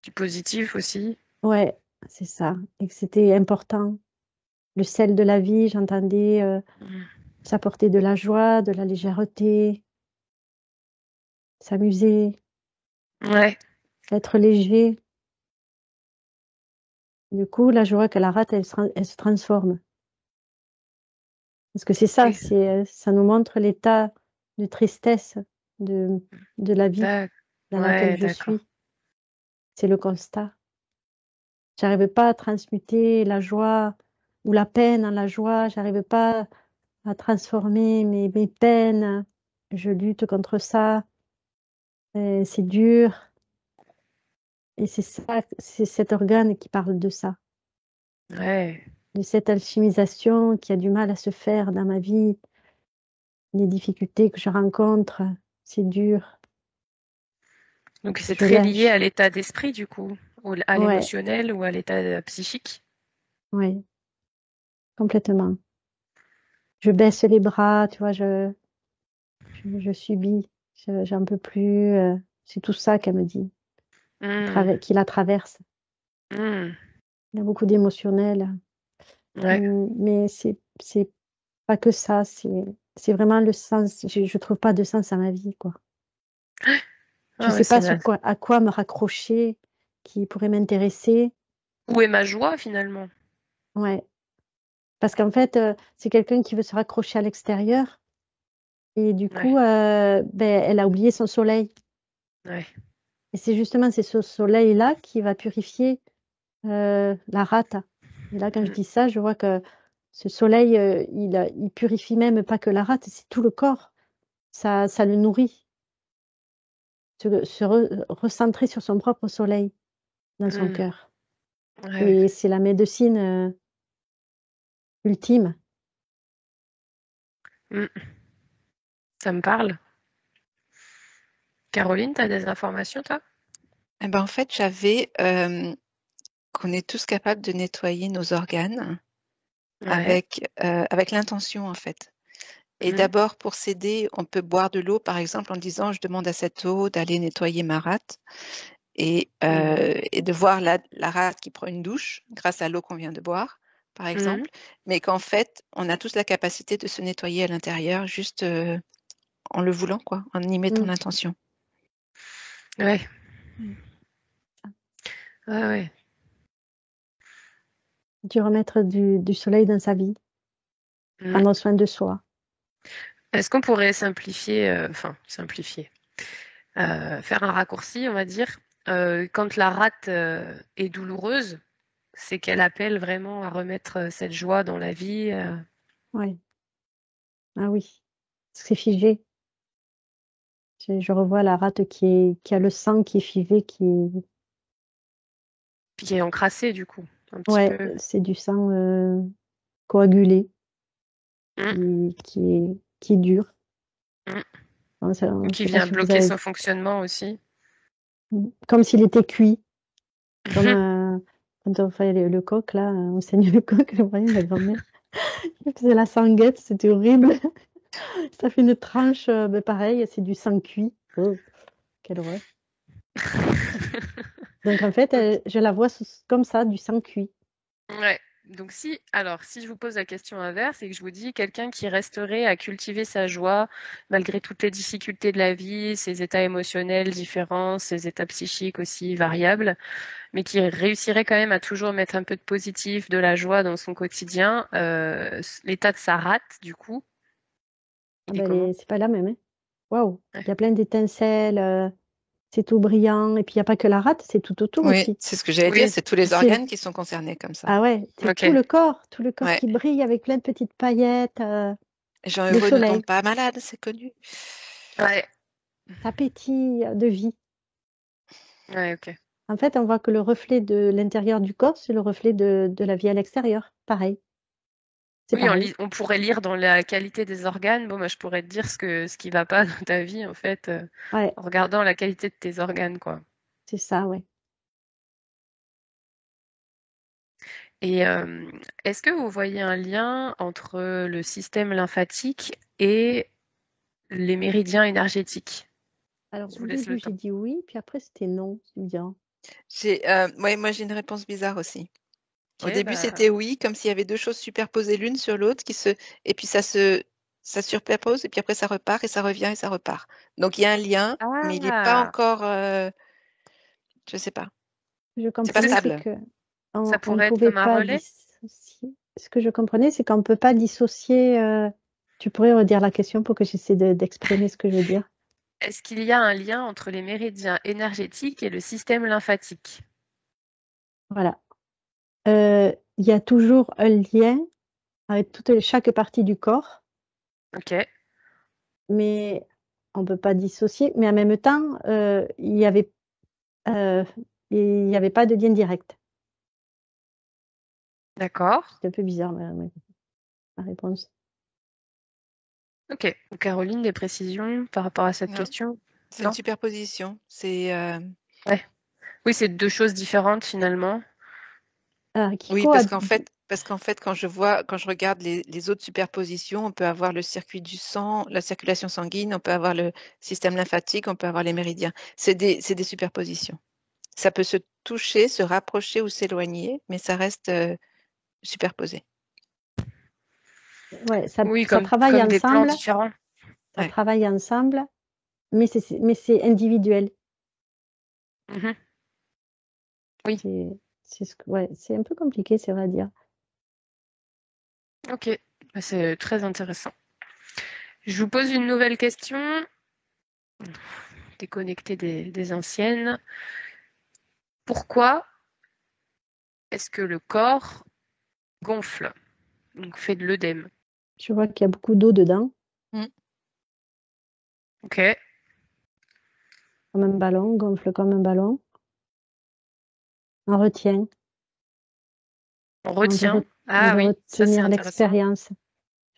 A: Du positif aussi.
C: Ouais, c'est ça. Et que c'était important. le sel de la vie, j'entendais
A: Mm.
C: s'apporter de la joie, de la légèreté, s'amuser,
A: Ouais,
C: être léger. Du coup, là, je vois que la rate, elle se transforme. Parce que c'est ça,
A: oui.
C: ça nous montre l'état de tristesse de, de la vie
A: D'ac-
C: dans laquelle
A: Ouais,
C: je
A: d'accord.
C: suis. C'est le constat. J'arrive pas à transmuter la joie ou la peine en la joie. J'arrive pas à transformer mes peines. Je lutte contre ça. C'est dur. Et c'est ça, c'est cet organe qui parle de ça,
A: Ouais.
C: de cette alchimisation qui a du mal à se faire dans ma vie, les difficultés que je rencontre. C'est dur.
A: Donc c'est
C: Je
A: très lié à
C: lâche.
A: l'état d'esprit du coup, à
C: Ouais,
A: l'émotionnel ou à l'état psychique.
C: ouais, complètement. Je baisse les bras, tu vois, je subis. J'en peux plus. C'est tout ça qu'elle me dit,
A: Hmm,
C: qui la traverse.
A: hmm.
C: Il y a beaucoup d'émotionnel.
A: Ouais.
C: Mais c'est pas que ça. C'est vraiment le sens. Je trouve pas de sens à ma vie, quoi. Je
A: Ah ouais,
C: sais
A: c'est
C: pas
A: là.
C: à quoi me raccrocher qui pourrait m'intéresser.
A: Où est ma joie finalement?
C: Ouais. Parce qu'en fait, c'est quelqu'un qui veut se raccrocher à l'extérieur. Et du
A: Ouais,
C: coup, ben, elle a oublié son soleil.
A: ouais.
C: Et c'est justement c'est ce soleil-là qui va purifier la rate. Et là, quand je
A: Hmm,
C: dis ça, je vois que ce soleil, il purifie même pas que la rate, c'est tout le corps. Ça le nourrit. Recentrer sur son propre soleil dans son
A: hmm.
C: cœur.
A: Ouais.
C: Et c'est la médecine ultime.
A: Hmm. Ça me parle. Caroline, t'as des informations toi?
B: Eh ben, en fait, j'avais qu'on est tous capables de nettoyer nos organes
A: Ouais.
B: avec l'intention, en fait. Et
A: Hmm,
B: d'abord, pour s'aider, on peut boire de l'eau, par exemple, en disant, je demande à cette eau d'aller nettoyer ma rate
A: mhm,
B: et de voir la rate qui prend une douche grâce à l'eau qu'on vient de boire, par
A: mhm.
B: exemple, mais qu'en fait, on a tous la capacité de se nettoyer à l'intérieur juste en le voulant, quoi, en y mettant
C: mm.
B: l'intention.
A: Ouais.
C: Ouais.
A: Ouais, ouais.
C: Du remettre du soleil dans sa vie,
A: Hmm.
C: prendre soin de soi.
A: Est-ce qu'on pourrait simplifier, enfin simplifier, faire un raccourci, on va dire, quand la rate est douloureuse, c'est qu'elle appelle vraiment à remettre cette joie dans la vie.
C: Ouais. Ah oui, c'est figé. Je revois la rate qui a le sang qui est figé,
A: Puis qui est encrassée du coup, un petit
C: ouais,
A: peu.
C: c'est du sang coagulé
A: Mm,
C: qui est dur.
A: mm.
C: Enfin, je
A: Qui
C: sais pas
A: vient
C: si vous
A: bloquer
C: avez,
A: son fonctionnement aussi.
C: comme s'il était cuit, comme quand on fait le coq là, on saigne le coq, je voyais ma grand-mère. Elle faisait la sanguette, c'était horrible. Ça fait une tranche, mais pareil, c'est du sang cuit. Oh, quelle horreur. Donc en fait,
A: Ok.
C: je la vois comme ça, du sang cuit.
A: Ouais. Donc si je vous pose la question inverse et que je vous dis quelqu'un qui resterait à cultiver sa joie malgré toutes les difficultés de la vie, ses états émotionnels différents, ses états psychiques aussi variables, mais qui réussirait quand même à toujours mettre un peu de positif, de la joie dans son quotidien, l'état de sa rate, du coup,
C: Ah
A: il est
C: ben,
A: comment?
C: c'est pas la même, hein. Waouh,
A: Ouais.
C: il y a plein d'étincelles, c'est tout brillant. Et puis il n'y a pas que la rate, c'est tout autour
B: Oui,
C: aussi.
B: c'est ce que j'allais dire,
A: Oui,
B: c'est tous les
C: C'est,
B: organes qui sont concernés comme ça.
C: ah ouais, c'est
A: ok.
C: tout le corps
B: Ouais.
C: qui brille avec plein de petites paillettes,
B: Les gens
C: le
B: heureux ne tombent
C: soleil.
B: pas malades, c'est connu.
A: Ouais,
C: Ça pétille de vie.
A: ouais, ok.
C: En fait, on voit que le reflet de l'intérieur du corps, c'est le reflet de la vie à l'extérieur. Pareil, c'est
A: Oui,
C: pareil.
A: on pourrait lire dans la qualité des organes. Bon, moi, je pourrais te dire ce qui va pas dans ta vie, en fait,
C: Ouais,
A: en regardant la qualité de tes organes, quoi.
C: c'est ça, ouais.
A: Et est-ce que vous voyez un lien entre le système lymphatique et les méridiens énergétiques?
C: Alors
A: Je
C: au
A: vous laisse le
C: début, j'ai
A: temps.
C: dit oui, puis après, c'était non. Je me dis, ah,
B: Ouais, moi j'ai une réponse bizarre aussi. Au
A: Oui,
B: début, c'était oui, comme s'il y avait deux choses superposées l'une sur l'autre, et puis ça superpose, et puis après ça repart, et ça revient, et ça repart. Donc il y a un lien, mais il n'est pas
A: ah,
B: encore, je sais pas,
C: Je
B: c'est pas
C: comprenais, c'est
B: stable.
C: que
A: ça
C: on ne
A: pourrait être
C: pouvait
A: comme un
C: pas
A: relais?
C: dissocier. Ce que je comprenais, c'est qu'on ne peut pas dissocier. Tu pourrais redire la question pour que j'essaie d'exprimer ce que je veux dire.
A: Est-ce qu'il y a un lien entre les méridiens énergétiques et le système lymphatique?
C: Voilà. Il y a toujours un lien avec chaque partie du corps,
A: Ok,
C: mais on ne peut pas dissocier. Mais en même temps, euh, il y avait pas de lien direct.
A: d'accord.
C: C'est un peu bizarre ma réponse.
A: Ok. Caroline, des précisions par rapport à cette
B: Non,
A: question?
B: c'est une
A: Non?
B: superposition.
A: Ouais. Oui, c'est deux choses différentes finalement.
C: Qui
B: Oui,
C: cohabitent.
B: parce qu'en fait, quand je regarde les autres superpositions, on peut avoir le circuit du sang, la circulation sanguine, on peut avoir le système lymphatique, on peut avoir les méridiens. C'est des superpositions. Ça peut se toucher, se rapprocher ou s'éloigner, mais ça reste superposé.
C: Ouais,
A: Oui,
C: ça
A: comme,
C: travaille
A: comme des plans
C: ensemble,
A: différents.
B: Ouais.
C: mais c'est individuel.
A: Mhm. Oui,
C: C'est un peu compliqué, c'est vrai à dire.
A: ok. Bah, c'est très intéressant. Je vous pose une nouvelle question, déconnectée des anciennes. Pourquoi est-ce que le corps gonfle, donc fait de l'œdème?
C: Je vois qu'il y a beaucoup d'eau dedans,
B: Mm.
A: Ok.
C: comme un ballon, gonfle comme un ballon. On retient,
A: On
C: on veut,
A: retient.
C: on
A: Ah
C: veut
A: oui, ça c'est
C: retenir
A: intéressant.
C: l'expérience.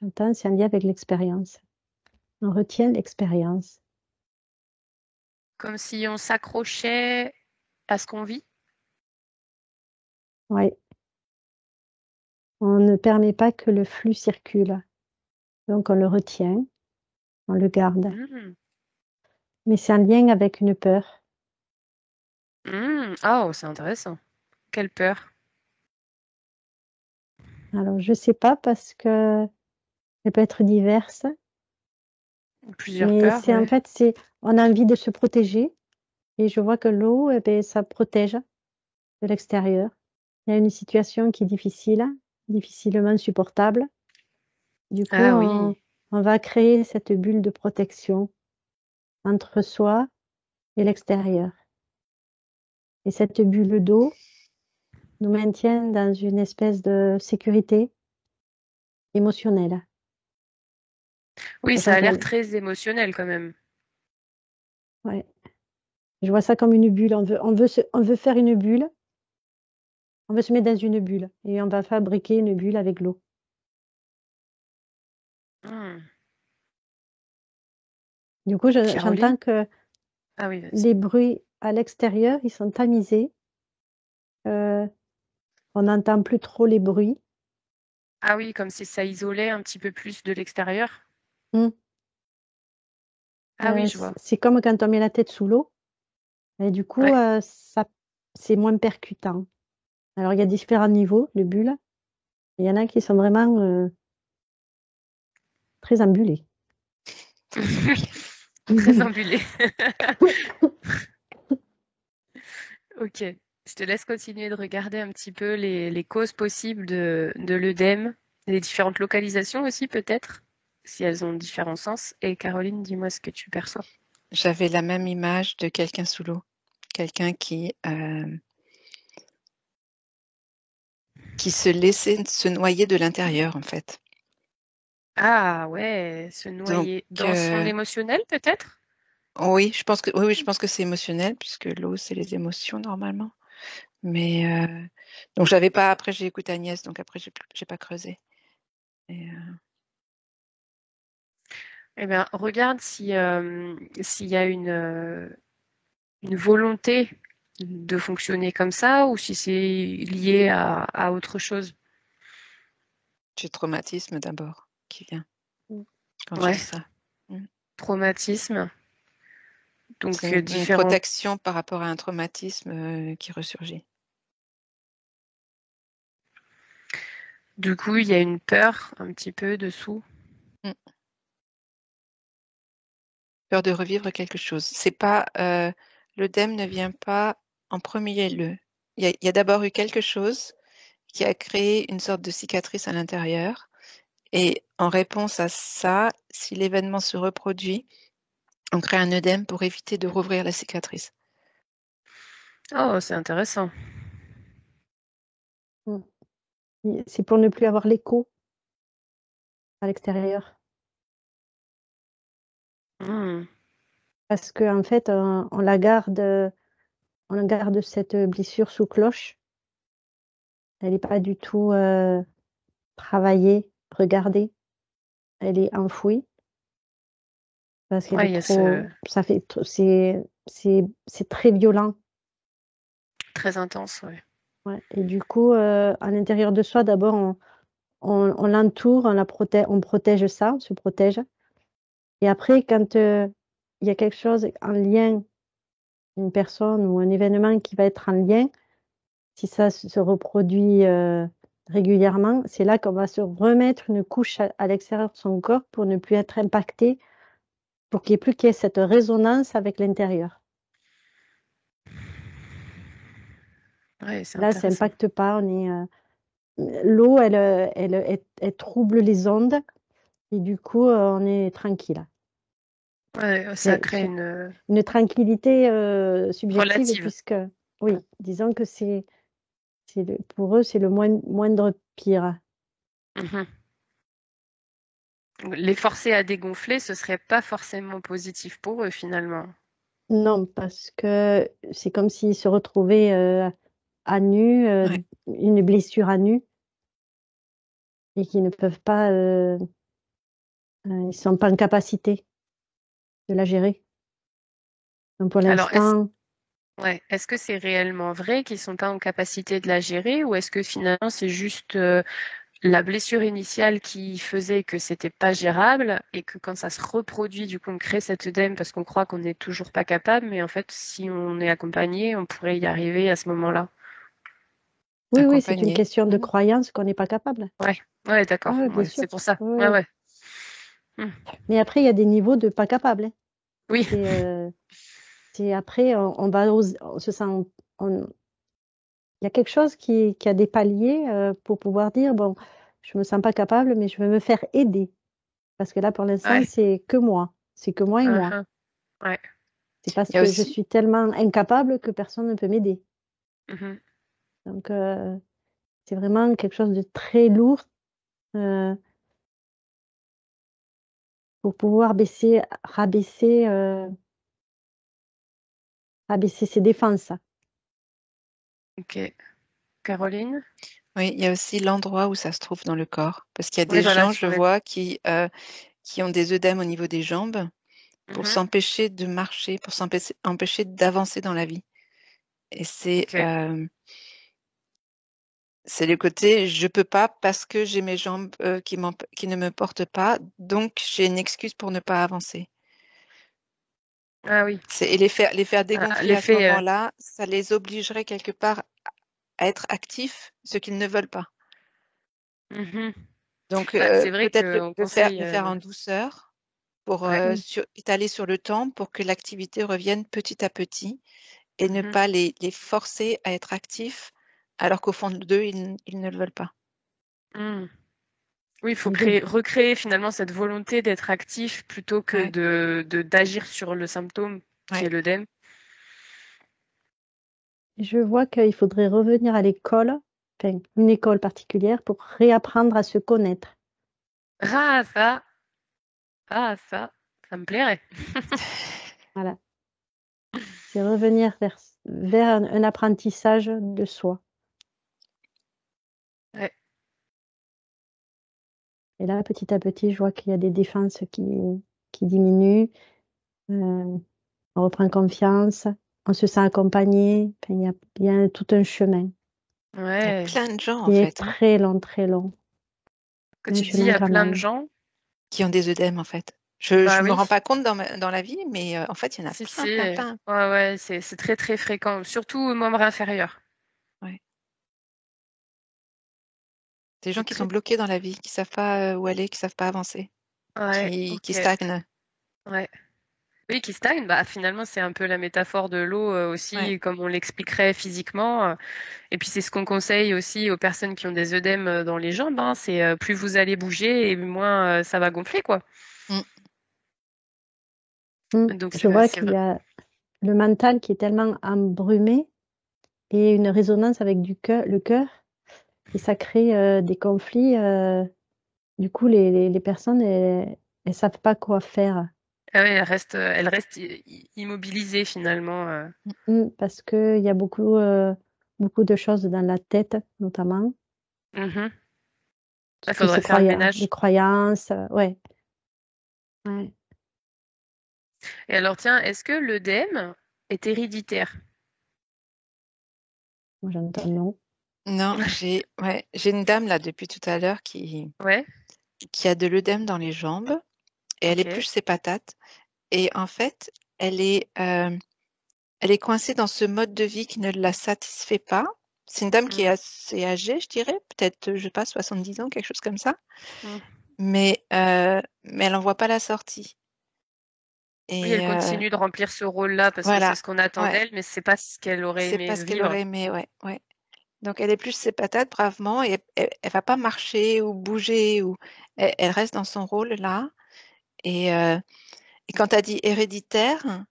C: J'entends, c'est un lien avec l'expérience. On retient l'expérience.
A: Comme si on s'accrochait à ce qu'on vit.
C: Oui, on ne permet pas que le flux circule. Donc on le retient, on le garde.
A: Hmm.
C: Mais c'est un lien avec une peur.
A: Hmm. Oh, c'est intéressant. Quelle peur.
C: Alors je sais pas parce que elle peut être diverse,
A: Plusieurs
C: mais
A: peurs,
C: c'est en
A: ouais.
C: fait on a envie de se protéger et je vois que l'eau, eh ben, ça protège de l'extérieur. Il y a une situation qui est difficile, difficilement supportable. Du coup,
A: Ah oui.
C: on va créer cette bulle de protection entre soi et l'extérieur. Et cette bulle d'eau nous maintient dans une espèce de sécurité émotionnelle.
A: Oui, ça
C: Sachant
A: a l'air
C: qu'on,
A: très émotionnel quand même.
C: ouais, je vois ça comme une bulle. On veut faire une bulle. On veut se mettre dans une bulle et on va fabriquer une bulle avec l'eau.
A: Hmm.
C: Du coup,
A: Caroline?
C: j'entends que
A: Ah oui, vas-y.
C: les bruits à l'extérieur, ils sont tamisés. On n'entend plus trop les bruits.
A: Ah oui, comme si ça isolait un petit peu plus de l'extérieur.
C: Hmm.
A: Ah oui, je vois.
C: C'est comme quand on met la tête sous l'eau. Et du coup,
A: Ouais.
C: c'est moins percutant. Alors, il y a différents niveaux de bulles. Il y en a qui sont vraiment très emballés.
A: Très emballé. Ok. Je te laisse continuer de regarder un petit peu les causes possibles de l'œdème, les différentes localisations aussi peut-être, si elles ont différents sens. Et Caroline, dis-moi ce que tu perçois.
B: J'avais la même image de quelqu'un sous l'eau, quelqu'un qui se laissait se noyer de l'intérieur, en fait.
A: Ah ouais, se
B: Donc,
A: noyer dans son émotionnel peut-être?
B: oui, oui, je pense que c'est émotionnel, puisque l'eau, c'est les émotions normalement. Mais donc j'avais pas. Après, j'ai écouté Agnès, donc après, j'ai pas creusé. Et,
A: Eh bien, regarde si, s'il y a une volonté de fonctionner comme ça ou si c'est lié à autre chose.
B: j'ai traumatisme d'abord qui vient quand tu dis
A: Ouais,
B: ça. Mm.
A: traumatisme.
B: C'est
A: Donc,
B: une
A: différents.
B: protection par rapport à un traumatisme qui ressurgit.
A: Du coup, il y a une peur un petit peu dessous.
B: Mm. Peur de revivre quelque chose. C'est pas l'œdème ne vient pas en premier lieu. Il y a d'abord eu quelque chose qui a créé une sorte de cicatrice à l'intérieur. Et en réponse à ça, si l'événement se reproduit, on crée un œdème pour éviter de rouvrir la cicatrice.
A: Oh, c'est intéressant.
C: Mm. C'est pour ne plus avoir l'écho à l'extérieur.
A: Hmm.
C: Parce qu'en fait, on la garde cette blessure sous cloche. Elle n'est pas du tout travaillée, regardée. Elle est enfouie parce qu'elle
A: Ouais,
C: est
A: il y a ce
C: ça fait, c'est très violent.
A: très intense, ouais.
C: Ouais. Et du coup, à l'intérieur de soi, d'abord, on l'entoure, on protège ça, on se protège. Et après, quand il y a quelque chose en lien, une personne ou un événement qui va être en lien, si ça se reproduit régulièrement, c'est là qu'on va se remettre une couche à l'extérieur de son corps pour ne plus être impacté, pour qu'il n'y ait plus qu'il y ait cette résonance avec l'intérieur.
A: Ouais, c'est
C: Là, ça
A: intéressant.
C: n'impacte pas. L'eau, elle trouble les ondes et du coup, on est tranquille.
A: Ouais, ça
C: C'est
A: crée une
C: une tranquillité subjective
A: relative.
C: puisque, oui, disons que pour eux, c'est le moindre pire.
A: Mhm. Les forcer à dégonfler, ce serait pas forcément positif pour eux finalement.
C: Non, parce que c'est comme s'ils se retrouvaient à nu,
B: Ouais.
C: une blessure à nu, et qu'ils ne peuvent pas, ils sont pas en capacité de la gérer. Donc pour
A: Alors, est-ce
C: l'instant,
A: ouais, est-ce que c'est réellement vrai qu'ils sont pas en capacité de la gérer ou est-ce que finalement c'est juste la blessure initiale qui faisait que c'était pas gérable et que quand ça se reproduit, du coup, on crée cet œdème parce qu'on croit qu'on n'est toujours pas capable, mais en fait, si on est accompagné, on pourrait y arriver à ce moment-là.
C: oui, oui, c'est une
B: Accompagné.
C: question de
B: Mhm.
C: croyance qu'on n'est pas capable.
A: Ouais, ouais,
C: Ah,
A: d'accord.
C: oui, bien
A: Ouais,
C: sûr.
A: c'est pour ça.
C: Oui,
A: Ouais,
C: oui.
A: ouais. Hmm.
C: Mais après, il y a des niveaux de pas capable, hein.
A: Oui.
C: C'est après, on se sent, on- il y a quelque chose qui a des paliers pour pouvoir dire, bon, je me sens pas capable, mais je vais me faire aider. Parce que là, pour l'instant,
A: Ouais.
C: c'est que moi. C'est que moi et moi.
A: Uh-huh. Ouais.
C: C'est parce
B: Il y a
C: que je
B: aussi,
C: suis tellement incapable que personne ne peut m'aider.
A: Mhm.
C: Donc, c'est vraiment quelque chose de très lourd euh, pour pouvoir rabaisser ses défenses.
A: Ok. Caroline?
B: oui, il y a aussi l'endroit où ça se trouve dans le corps. Parce qu'il y a
A: Oui,
B: des
A: voilà,
B: gens,
A: je
B: je
A: voulais.
B: vois, qui ont des œdèmes au niveau des jambes pour
A: Mhm.
B: s'empêcher de marcher, pour empêcher d'avancer dans la vie. Et
A: Ok.
B: c'est le côté je peux pas parce que j'ai mes jambes qui ne me portent pas, donc j'ai une excuse pour ne pas avancer.
A: Ah oui.
B: Et les faire
A: Ah,
B: dégonfler à ce
A: l'effet.
B: moment-là, ça les obligerait quelque part à être actifs, ce qu'ils ne veulent pas.
A: Mhm.
B: Donc
A: Bah, c'est vrai
B: peut-être
A: qu'on conseille.
B: le faire en douceur pour
A: Ouais.
C: Mm.
B: étaler sur le temps pour que l'activité revienne petit à petit et ne
A: Mhm.
B: pas les forcer à être actifs alors qu'au fond d'eux, ils ne le veulent pas.
A: Hmm. Oui, il faut
C: Et je,
A: recréer finalement cette volonté d'être actif plutôt que
B: Ouais,
A: d'agir sur le symptôme qui
B: ouais.
A: est l'œdème.
C: je vois qu'il faudrait revenir à l'école, enfin, une école particulière, pour réapprendre à se connaître.
A: Ah ça, ça me plairait.
C: Voilà. C'est revenir vers un apprentissage de soi.
A: Ouais.
C: Et là, petit à petit, je vois qu'il y a des défenses qui diminuent. On reprend confiance. On se sent accompagné. Enfin, il y a tout un chemin
B: Il y a
A: Ouais.
B: plein de gens
C: qui
B: en
C: est
B: fait, hein,
C: très long, très long.
A: Que
C: Un
A: tu dis
C: chemin
A: à
C: quand
A: plein de
C: même.
A: gens.
B: qui ont des œdèmes en fait.
A: Bah
B: Je me
A: oui.
B: rends pas compte dans la vie, mais en fait, il y en a
A: Si,
B: plein,
A: si.
B: plein,
A: Ouais,
B: plein.
A: ouais, c'est très très fréquent, surtout aux membres inférieurs.
B: Ouais. Des gens
A: C'est
B: qui
A: très...
B: sont bloqués dans la vie, qui savent pas où aller, qui savent pas avancer,
A: Ouais,
B: qui
A: ok.
B: stagnent.
A: Ouais. Oui, qui stagne, bah, finalement, c'est un peu la métaphore de l'eau
B: Ouais.
A: aussi, comme on l'expliquerait physiquement. Et puis, c'est ce qu'on conseille aussi aux personnes qui ont des œdèmes dans les jambes, hein, c'est plus vous allez bouger et moins ça va gonfler, quoi.
B: Mm. Donc,
C: Je vois qu'il y a le mental qui est tellement embrumé et une résonance avec le cœur, et ça crée des conflits. Du coup, les personnes, elles savent pas quoi faire.
A: Ah ouais, elle reste immobilisée finalement.
C: Parce qu'il y a beaucoup de choses dans la tête, notamment.
A: Mhm.
C: Tout
A: Il
C: ce qui se
A: faudrait faire le
C: croit, les
A: ménage.
C: croyances. Ouais. Ouais.
A: Et alors, tiens, est-ce que l'œdème est héréditaire?
C: Moi, j'entends non.
B: non, j'ai une dame là depuis tout à l'heure
A: Ouais,
B: qui a de l'œdème dans les jambes et elle
A: ok.
B: épluche ses patates. Et en fait, elle est coincée dans ce mode de vie qui ne la satisfait pas. C'est une dame qui est
A: Mm,
B: assez âgée, je dirais, peut-être, je sais pas, 70 ans, quelque chose comme ça.
A: mm.
B: Mais elle n'en voit pas la sortie.
A: Oui, elle
B: Et
A: continue de remplir ce rôle-là parce que c'est
B: voilà,
A: ce qu'on attend
B: ouais,
A: d'elle, mais c'est pas ce qu'elle aurait
B: c'est
A: aimé
B: pas ce qu'elle
A: vivre.
B: aurait aimé, ouais, ouais. Donc elle épluche ses patates bravement et elle va pas marcher ou bouger ou elle reste dans son rôle là. Et quand tu as dit héréditaire,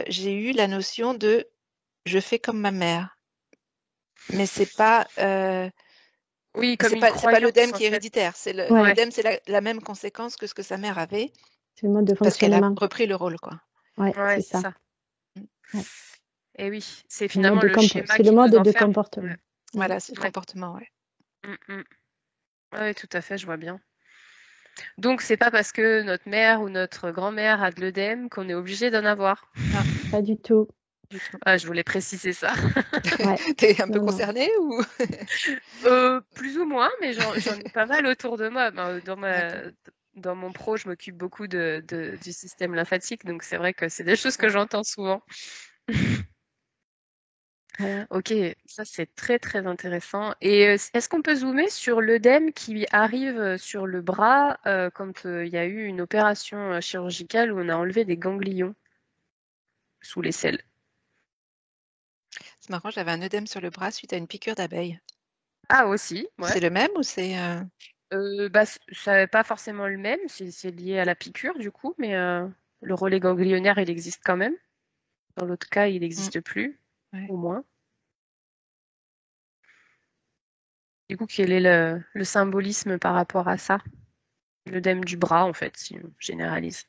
B: j'ai eu la notion de je fais comme ma mère. Mais
A: Oui, comme une
B: c'est pas l'œdème
A: croyance en
B: qui est
A: fait.
B: héréditaire.
C: Ouais,
A: Ouais,
B: L'œdème, c'est la même conséquence que ce que sa mère avait
C: c'est le mode de
B: parce qu'elle a
C: fonctionnement.
B: repris le rôle, quoi.
C: Ouais,
A: ouais,
C: c'est
A: c'est
C: ça.
A: ça.
B: Mm.
C: Ouais.
A: Et oui, c'est
C: Le mode
A: finalement
C: de
A: le schéma
C: c'est le
A: qui
C: mode
A: nous
C: de
A: enferme. Ouais,
C: comportement. Mm.
B: Voilà, c'est le
A: ouais.
B: comportement, ouais.
A: Mm, mm. Ouais, tout à fait, je vois bien. Donc, c'est pas parce que notre mère ou notre grand-mère a de l'œdème qu'on est obligé d'en avoir.
B: Non,
C: Pas du tout.
B: du tout.
A: Ah, je voulais préciser ça.
C: Ouais.
B: T'es un peu
C: Non, non.
B: concernée ou?
A: Plus ou moins, mais j'en ai pas mal autour de moi. Ben,
B: D'accord.
A: dans mon pro, je m'occupe beaucoup du système lymphatique, donc c'est vrai que c'est des choses que
B: Ouais.
A: j'entends souvent.
C: Ouais.
A: Ok, ça c'est très très intéressant. Et est-ce qu'on peut zoomer sur l'œdème qui arrive sur le bras quand il y a eu une opération chirurgicale où on a enlevé des ganglions sous l'aisselle?
B: C'est marrant, j'avais un œdème sur le bras suite à une piqûre d'abeille.
A: Ah aussi, ouais.
B: C'est le même ou c'est
A: Bah, ça n'est pas forcément le même, c'est lié à la piqûre du coup, mais le relais ganglionnaire il existe quand même. Dans l'autre cas, il
B: Mm,
A: n'existe plus,
B: ouais.
A: ou moins. Du coup, quel est le symbolisme par rapport à ça? L'œdème du bras, en fait, si on généralise.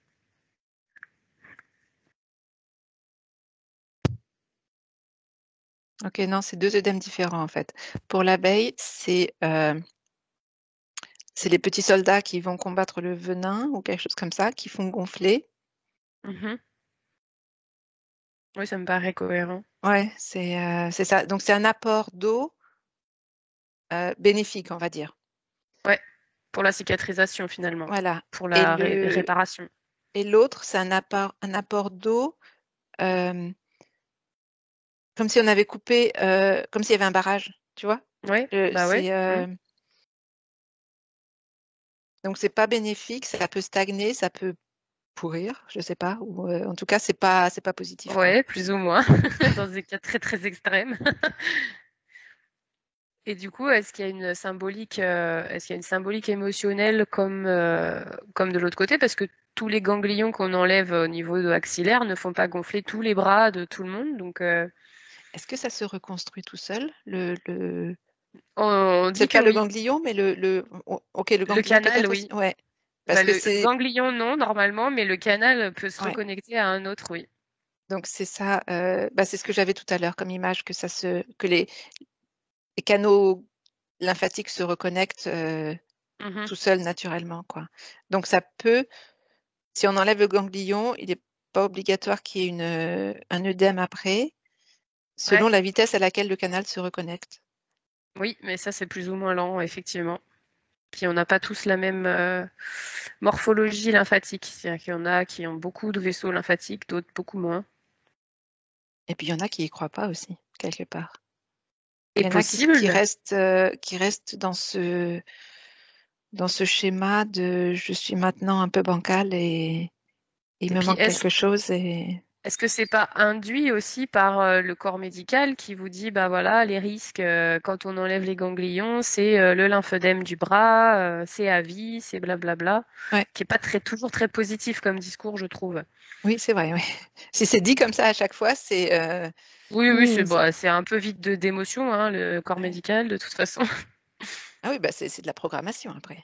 B: Ok, non, c'est deux œdèmes différents en fait. Pour l'abeille, c'est les petits soldats qui vont combattre le venin ou quelque chose comme ça, qui font gonfler.
A: Mhm. Oui, ça me paraît cohérent.
B: Ouais, c'est ça. Donc c'est un apport d'eau bénéfique, on va dire.
A: Ouais, pour la cicatrisation finalement,
B: Voilà.
A: pour
B: Et
A: la réparation.
B: l'autre, c'est un apport d'eau euh, comme si on avait coupé, comme s'il y avait un barrage, tu vois?
A: Ouais,
B: Euh,
A: bah ouais.
B: c'est euh, donc c'est pas bénéfique, ça peut stagner, ça peut pourrir, je sais pas, ou en tout cas c'est pas positif quoi.
A: Ouais, plus ou moins, dans des cas très très extrêmes. Et du coup, est-ce qu'il y a une symbolique émotionnelle comme de l'autre côté? Parce que tous les ganglions qu'on enlève au niveau axillaire ne font pas gonfler tous les bras de tout le monde. Donc,
B: Est-ce que ça se reconstruit tout seul,
A: on dit
B: c'est
A: que
B: pas le
A: oui.
B: ganglion, mais ok, le
A: Le
B: ganglion
A: canal,
B: peut-être aussi,
A: oui.
B: ouais, parce
A: Bah,
B: que
A: le
B: c'est,
A: ganglion, non, normalement, mais le canal peut se
B: ouais,
A: reconnecter à un autre, oui.
B: donc c'est ça, bah, c'est ce que j'avais tout à l'heure comme image, que les canaux lymphatiques se reconnectent
A: Mhm.
B: tout seuls naturellement, quoi. Donc ça peut, si on enlève le ganglion, il n'est pas obligatoire qu'il y ait un œdème après,
A: Ouais,
B: selon la vitesse à laquelle le canal se reconnecte.
A: oui, mais ça, c'est plus ou moins lent, effectivement. Puis on n'a pas tous la même morphologie lymphatique. C'est-à-dire qu'il y en a qui ont beaucoup de vaisseaux lymphatiques, d'autres beaucoup moins.
B: Et puis il y en a qui y croient pas aussi, quelque part. Il
A: est
B: y en a qui
A: possible.
B: restent dans ce schéma de je suis maintenant un peu bancal et il
A: Et
B: me
A: puis,
B: manque quelque chose et
A: est-ce que c'est pas induit aussi par le corps médical qui vous dit, bah voilà, les risques quand on enlève les ganglions, c'est le lymphœdème du bras, c'est à vie, c'est blablabla,
B: ouais,
A: qui est pas toujours très positif comme discours, je trouve.
B: oui, c'est vrai, oui. Si c'est dit comme ça à chaque fois, c'est
A: Oui,
C: Oui, mais
A: c'est un peu vide d'émotion, hein, le corps
B: ouais.
A: médical, de toute façon.
B: Ah oui, bah c'est de la programmation après.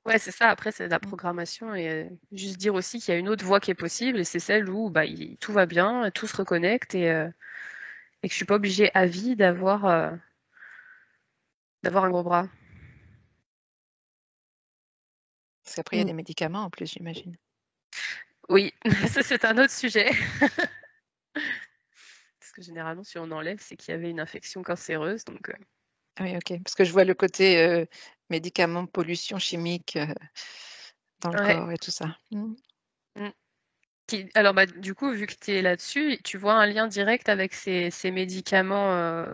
A: Ouais, c'est ça. Après, c'est de la
B: Mm.
A: programmation et juste dire aussi qu'il y a une autre voie qui est possible et c'est celle où bah, tout va bien, tout se reconnecte et que je suis pas obligée à vie d'avoir un gros bras.
B: Parce qu'après, il y a des médicaments en plus, j'imagine.
A: Oui, ça c'est un autre sujet. Parce que généralement, si on enlève, c'est qu'il y avait une infection cancéreuse. Donc,
B: Ah oui, ok. Parce que je vois le côté médicaments, pollution chimique dans le
A: ouais.
B: corps et tout ça. Mm.
A: Mm. Alors, bah, du coup, vu que tu es là-dessus, tu vois un lien direct avec ces médicaments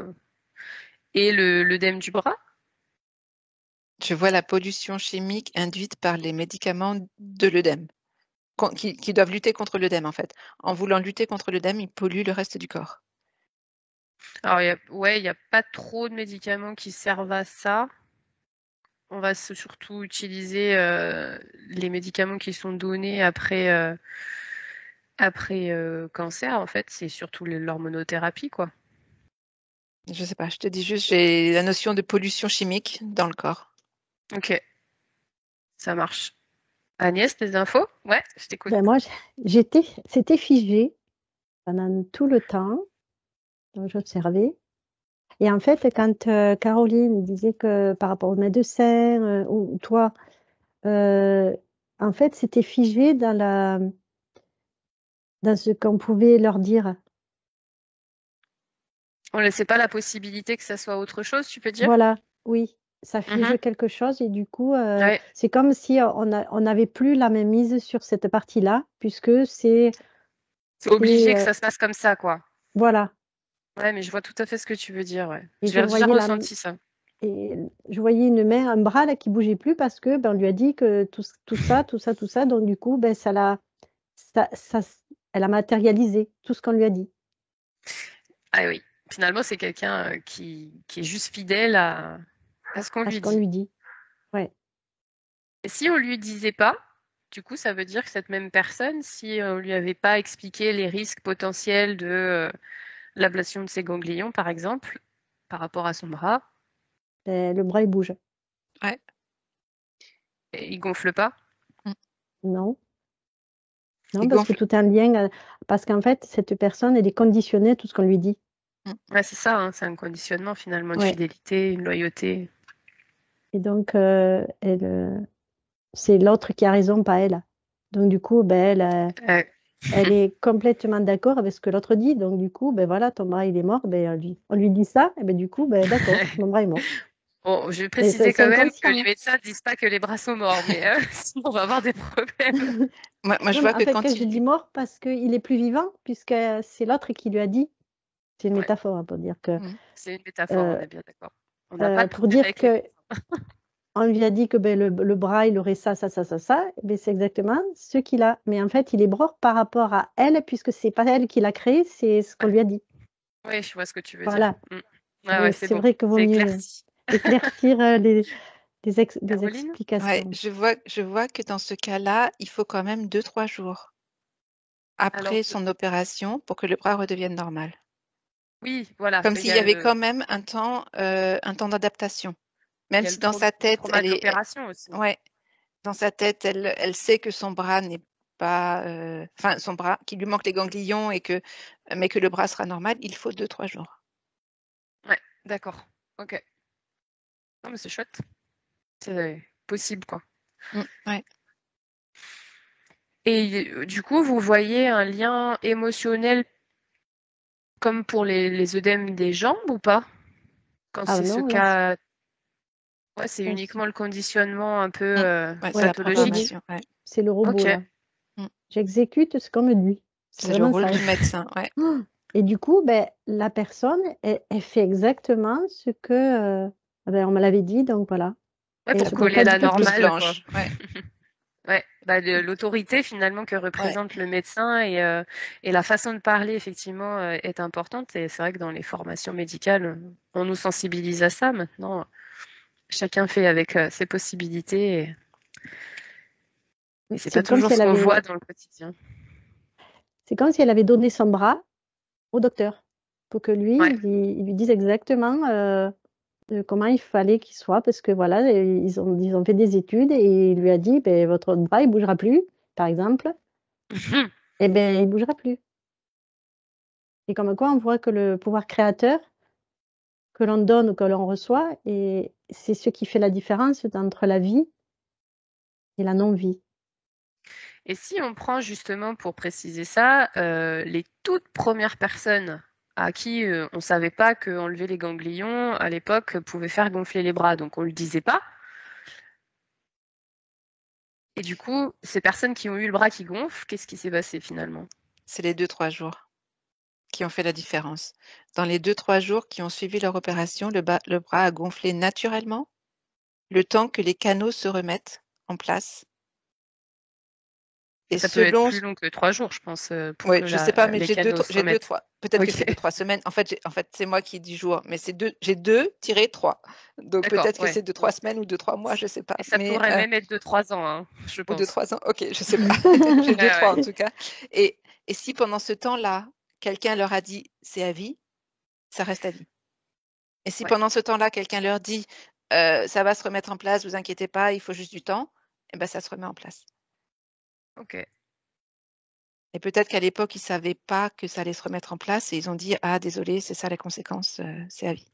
A: et l'œdème du bras?
B: Je vois la pollution chimique induite par les médicaments de l'œdème, qui doivent lutter contre l'œdème en fait. En voulant lutter contre l'œdème, ils polluent le reste du corps.
A: Alors, il y a pas trop de médicaments qui servent à ça. On va surtout utiliser les médicaments qui sont donnés après cancer. En fait, c'est surtout l'hormonothérapie, quoi.
B: Je sais pas, je te dis juste, j'ai la notion de pollution chimique dans le corps.
A: Ok, ça marche. Agnès, tes infos? Ouais, je t'écoute.
C: ben moi, c'était figé pendant tout le temps, donc j'observais. Et en fait, quand Caroline disait que par rapport aux médecins, ou toi, euh, en fait, c'était figé dans ce qu'on pouvait leur dire.
A: On ne laissait pas la possibilité que ça soit autre chose, tu peux dire?
C: Voilà, oui, ça
A: Mhm.
C: fige quelque chose et du coup,
A: Ouais,
C: c'est comme si on n'avait plus la même mise sur cette partie-là, puisque
A: c'est obligé que
C: euh,
A: ça se passe comme ça, quoi.
C: voilà.
A: Ouais, mais je vois tout à fait ce que tu veux dire, ouais.
C: Et
A: J'ai déjà ressenti ça.
C: et je voyais une main, un bras là qui bougeait plus parce que ben, on lui a dit que tout ça, donc du coup, ben, ça, ça, elle a matérialisé tout ce qu'on lui a dit,
A: Ah oui. Finalement, c'est quelqu'un qui est juste fidèle à ce qu'on
C: à ce
A: lui
C: qu'on
A: dit.
C: lui dit. Ouais.
A: Et si on lui disait pas, du coup, ça veut dire que cette même personne, si on lui avait pas expliqué les risques potentiels de l'ablation de ses ganglions, par exemple, par rapport à son bras,
C: Ben, le bras il bouge.
B: Ouais.
A: et il gonfle pas.
B: Mm.
C: Non, non,
B: Il
C: parce que
B: gonfle.
C: tout est en lien, parce qu'en fait, cette personne, elle est conditionnée à tout ce qu'on lui dit.
B: Mm.
A: Ouais, c'est ça, hein, c'est un conditionnement finalement, une
C: Ouais.
A: fidélité, une loyauté.
C: Et donc, c'est l'autre qui a raison, pas elle. Donc, du coup, ben,
A: Euh,
C: elle est complètement d'accord avec ce que l'autre dit. Donc, du coup, ben voilà, ton bras, il est mort. Ben, on lui dit ça. Et ben, du coup, ben, d'accord, mon bras est mort.
A: Bon, je vais
C: Mais
A: préciser
C: c'est
A: quand même que les
C: inconscient.
A: médecins disent pas que les bras sont morts, mais sinon on va avoir des problèmes.
B: Moi, je
C: Non, mais
B: vois
C: en
B: que
C: fait,
B: quand
C: quand je
B: il
C: dis
B: dit,
C: mort, parce qu'il est plus vivant, puisque c'est l'autre qui lui a dit. C'est une
A: Ouais,
C: métaphore hein, pour dire que,
A: mm, c'est une métaphore, on
C: euh,
A: est bien d'accord. On n'a pas de
C: pour
A: problème
C: dire
A: avec les
C: que
A: médecins.
C: on lui a dit que ben, le bras, il aurait ça. Ben, c'est exactement ce qu'il a. Mais en fait, il est mort par rapport à elle, puisque c'est pas elle qui l'a créé, c'est ce qu'on
A: Ouais.
C: lui a dit.
A: Oui, je vois ce que tu veux dire.
C: Voilà.
A: Mm. Ouais, ouais,
C: Donc,
A: c'est
C: c'est
A: bon.
C: vrai qu'il vaut
A: C'est
C: mieux
A: éclairci.
C: éclaircir des
A: Caroline?
B: ouais,
C: explications.
B: je vois que dans ce cas-là, il faut quand même 2-3 jours
A: Alors,
B: après son opération pour que le bras redevienne normal.
A: oui, voilà,
B: Comme
A: il
B: s'il
A: y
B: y
A: a
B: avait quand même un temps d'adaptation.
A: il
B: Même
A: y a
B: si dans sa
A: le
B: tête,
A: trauma de l'opération aussi.
B: ouais, dans sa tête, elle sait que son bras n'est pas, enfin, son bras, qu'il lui manque les ganglions mais que le bras sera normal, il faut 2-3 jours.
A: Ouais, d'accord. Ok. Non, mais c'est chouette. C'est possible, quoi.
B: Ouais.
A: Et du coup, vous voyez un lien émotionnel comme pour les œdèmes des jambes ou pas? Quand
C: Ah
A: c'est ce
C: non, là,
A: cas, ouais, c'est
C: là,
A: uniquement le conditionnement un peu
B: Mm. Ouais, c'est
C: ouais,
B: la
C: c'est le,
A: pathologique.
B: programmation. Ouais.
C: c'est le robot,
A: Ok.
C: là.
B: Mm.
C: J'exécute ce qu'on me dit. C'est
B: C'est le
C: vraiment
B: rôle
C: ça.
B: du médecin. Ouais.
C: Et du coup, ben, la personne, elle fait exactement ce que on me l'avait dit, donc voilà.
A: Ouais,
C: Et
A: pour
C: je ne vois
A: coller
C: pas
A: à
C: du
A: la
C: tout de
B: Blouse
A: normale, quoi.
B: blanche. Ouais.
A: Ouais, bah, l'autorité finalement que
B: Ouais.
A: représente le médecin et la façon de parler effectivement est importante. Et c'est vrai que dans les formations médicales, on nous sensibilise à ça maintenant. Chacun fait avec ses possibilités et c'est pas
C: C'est comme
A: toujours
C: si
A: ce
C: elle
A: qu'on voit
C: avait,
A: dans le quotidien.
C: c'est comme si elle avait donné son bras au docteur pour que lui,
A: Ouais.
C: il lui dise exactement comment il fallait qu'il soit, parce que voilà, ils ont fait des études et il lui a dit, ben, votre bras, il bougera plus, par exemple, et ben, il bougera plus. Et comme quoi, on voit que le pouvoir créateur que l'on donne ou que l'on reçoit, et c'est ce qui fait la différence entre la vie et la non-vie.
A: Et si on prend justement pour préciser ça, les toutes premières personnes à qui on savait pas qu'enlever les ganglions à l'époque pouvait faire gonfler les bras, donc on le disait pas. Et du coup, ces personnes qui ont eu le bras qui gonfle, qu'est-ce qui s'est passé finalement?
B: C'est les 2-3 jours qui ont fait la différence. Dans les 2-3 jours qui ont suivi leur opération, le bras a gonflé naturellement, le temps que les canaux se remettent en place.
A: Mais
B: Et
A: ça peut être
B: selon,
A: plus long que 3 jours, je pense, pour
B: oui,
A: que
B: je sais pas, mais
A: les canaux se
B: j'ai deux,
A: remettent.
B: trois. Peut-être que
A: Ok,
B: c'est 2-3 semaines. En fait, c'est moi qui dis jours, mais j'ai 2-3. Donc
A: d'accord,
B: peut-être que
A: ouais.
B: c'est 2-3 semaines ou 2-3 mois, je sais pas.
A: Et ça
B: Mais
A: pourrait même être de 3 ans, hein, je
B: ou deux,
A: pense.
B: 3 ans. Ok, je sais pas. J'ai
A: Ouais,
B: deux, trois
A: ouais.
B: en tout cas. Et, et si pendant ce temps-là, quelqu'un leur a dit c'est à vie, ça reste à vie. Et si
A: Ouais,
B: pendant ce temps-là, quelqu'un leur dit ça va se remettre en place, vous inquiétez pas, il faut juste du temps, eh ben ça se remet en place.
A: ok.
B: Et peut-être qu'à l'époque, ils savaient pas que ça allait se remettre en place et ils ont dit ah désolé, c'est ça les conséquences, c'est à vie.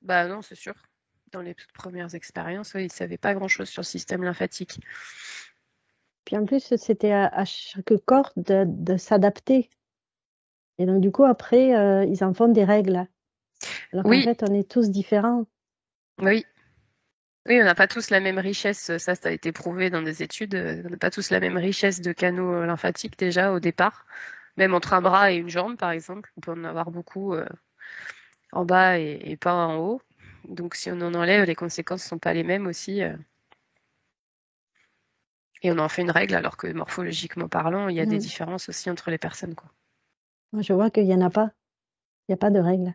A: Bah non, c'est sûr. Dans les toutes premières expériences, ouais, ils ne savaient pas grand-chose sur le système lymphatique.
C: Puis en plus, c'était à chaque corps de s'adapter. Et donc, du coup, après, ils en font des règles. Alors qu'en
A: Oui,
C: fait, on est tous différents.
A: oui. Oui, on n'a pas tous la même richesse, ça a été prouvé dans des études, on n'a pas tous la même richesse de canaux lymphatiques déjà au départ. Même entre un bras et une jambe, par exemple, on peut en avoir beaucoup en bas et pas en haut. Donc si on en enlève, les conséquences sont pas les mêmes aussi. Et on en fait une règle alors que morphologiquement parlant, il y a des
C: Mm.
A: différences aussi entre les personnes, quoi.
C: Moi, je vois qu'il n'y en a pas. Il n'y a pas de règles.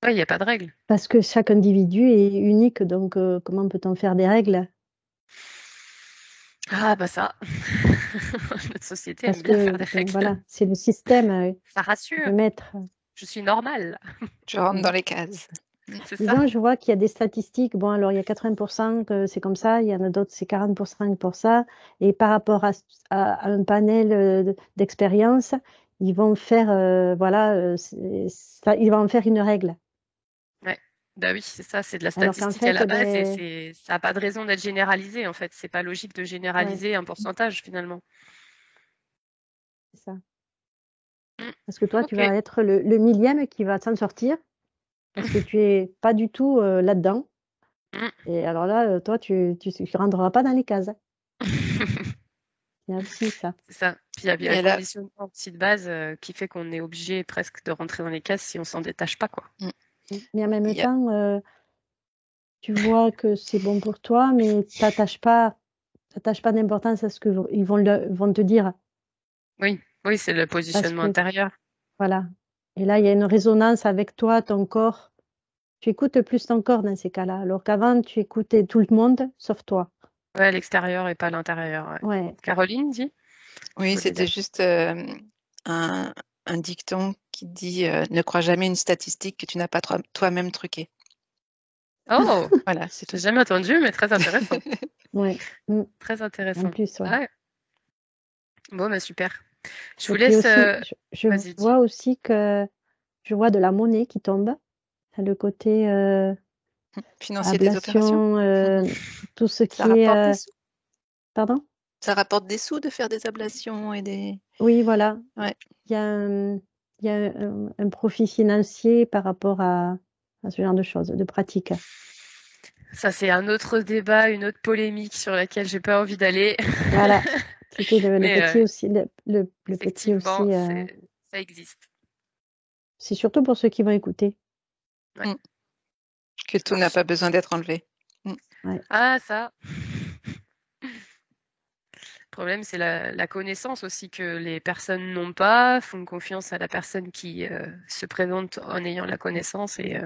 A: Ouais, il n'y a pas de règle.
C: Parce que chaque individu est unique. Donc, comment peut-on faire des règles?
A: Ah bah ça, notre société aime
C: Parce
A: bien faire
C: que,
A: des
C: ben,
A: règles.
C: voilà, c'est le système
A: Ça
C: le
A: rassure,
C: maître.
A: je suis normale.
B: Je rentre
C: Mm.
B: dans les cases.
A: C'est ça.
C: Disons, je vois qu'il y a des statistiques. Bon, alors, il y a 80% que c'est comme ça. Il y en a d'autres, c'est 40% pour ça. Et par rapport à un panel d'expériences, ils vont faire, voilà, ils vont en faire une règle.
A: Ouais. Bah oui, c'est ça, c'est de la
C: Alors qu'en
A: statistique à
C: fait,
A: la base et
C: ben,
A: ça n'a pas de raison d'être généralisé en fait. C'est pas logique de
C: ouais,
A: généraliser un pourcentage finalement.
C: c'est ça.
A: Mm.
C: Parce que toi, tu
A: Ok.
C: vas être le millième qui va s'en sortir parce que tu es pas du tout là-dedans.
A: Mm.
C: Et alors là, toi, tu rentreras pas dans les cases. Il y a aussi ça.
A: C'est ça. Puis il y a bien un
B: Et là,
A: conditionnement aussi de base qui fait qu'on est obligé presque de rentrer dans les cases si on s'en détache pas, quoi.
B: mm,
C: Mais en même
B: il y a-
C: temps, tu vois que c'est bon pour toi, mais t'attaches pas d'importance à ce que ils vont te dire.
A: Oui, oui, c'est le
C: Parce
A: positionnement
C: que,
A: intérieur.
C: voilà. Et là, il y a une résonance avec toi, ton corps. Tu écoutes plus ton corps dans ces cas-là. Alors qu'avant, tu écoutais tout le monde, sauf toi.
A: Ouais, l'extérieur et pas l'intérieur. Ouais.
C: Ouais,
A: Caroline dit? Tu
B: oui,
A: voulais
B: c'était
A: dire.
B: juste un, un dicton qui dit ne crois jamais une statistique que tu n'as pas toi-même truquée.
A: Oh,
B: Voilà, c'est tout.
A: j'ai jamais entendu, mais très intéressant.
C: ouais. Mm.
A: Très
C: En
A: intéressant.
C: plus, ouais.
A: Ouais. Bon, bah super. Je vous
C: Et puis
A: laisse.
C: aussi, je
A: Vas-y, dis.
C: vois aussi que je vois de la monnaie qui tombe. C'est le côté
B: Financier des opérations.
C: ablation, tout ce
B: Ça
C: qui est...
B: rapporte des sous.
C: pardon?
B: Ça rapporte des sous de faire des ablations et des.
C: Oui, voilà.
B: Ouais.
C: Il y a il y a un profit financier par rapport à ce genre de choses, de pratiques.
A: Ça, c'est un autre débat, une autre polémique sur laquelle j'ai pas envie d'aller.
C: Voilà, C'était le
A: Mais
C: petit aussi. Le petit
A: effectivement,
C: aussi.
A: ça existe.
C: C'est surtout pour ceux qui vont écouter.
B: Mm. Que tout n'a pas besoin d'être enlevé.
A: Ah, ça. Le problème, c'est la connaissance aussi que les personnes n'ont pas, font confiance à la personne qui se présente en ayant la connaissance. Et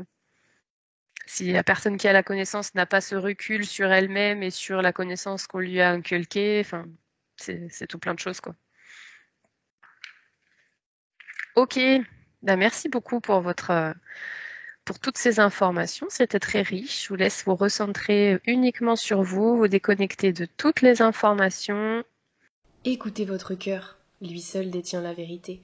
A: si la personne qui a la connaissance n'a pas ce recul sur elle-même et sur la connaissance qu'on lui a inculquée, enfin, c'est tout plein de choses, quoi. Ok, ben, merci beaucoup pour toutes ces informations. C'était très riche. Je vous laisse vous recentrer uniquement sur vous, vous déconnecter de toutes les informations.
D: Écoutez votre cœur, lui seul détient la vérité.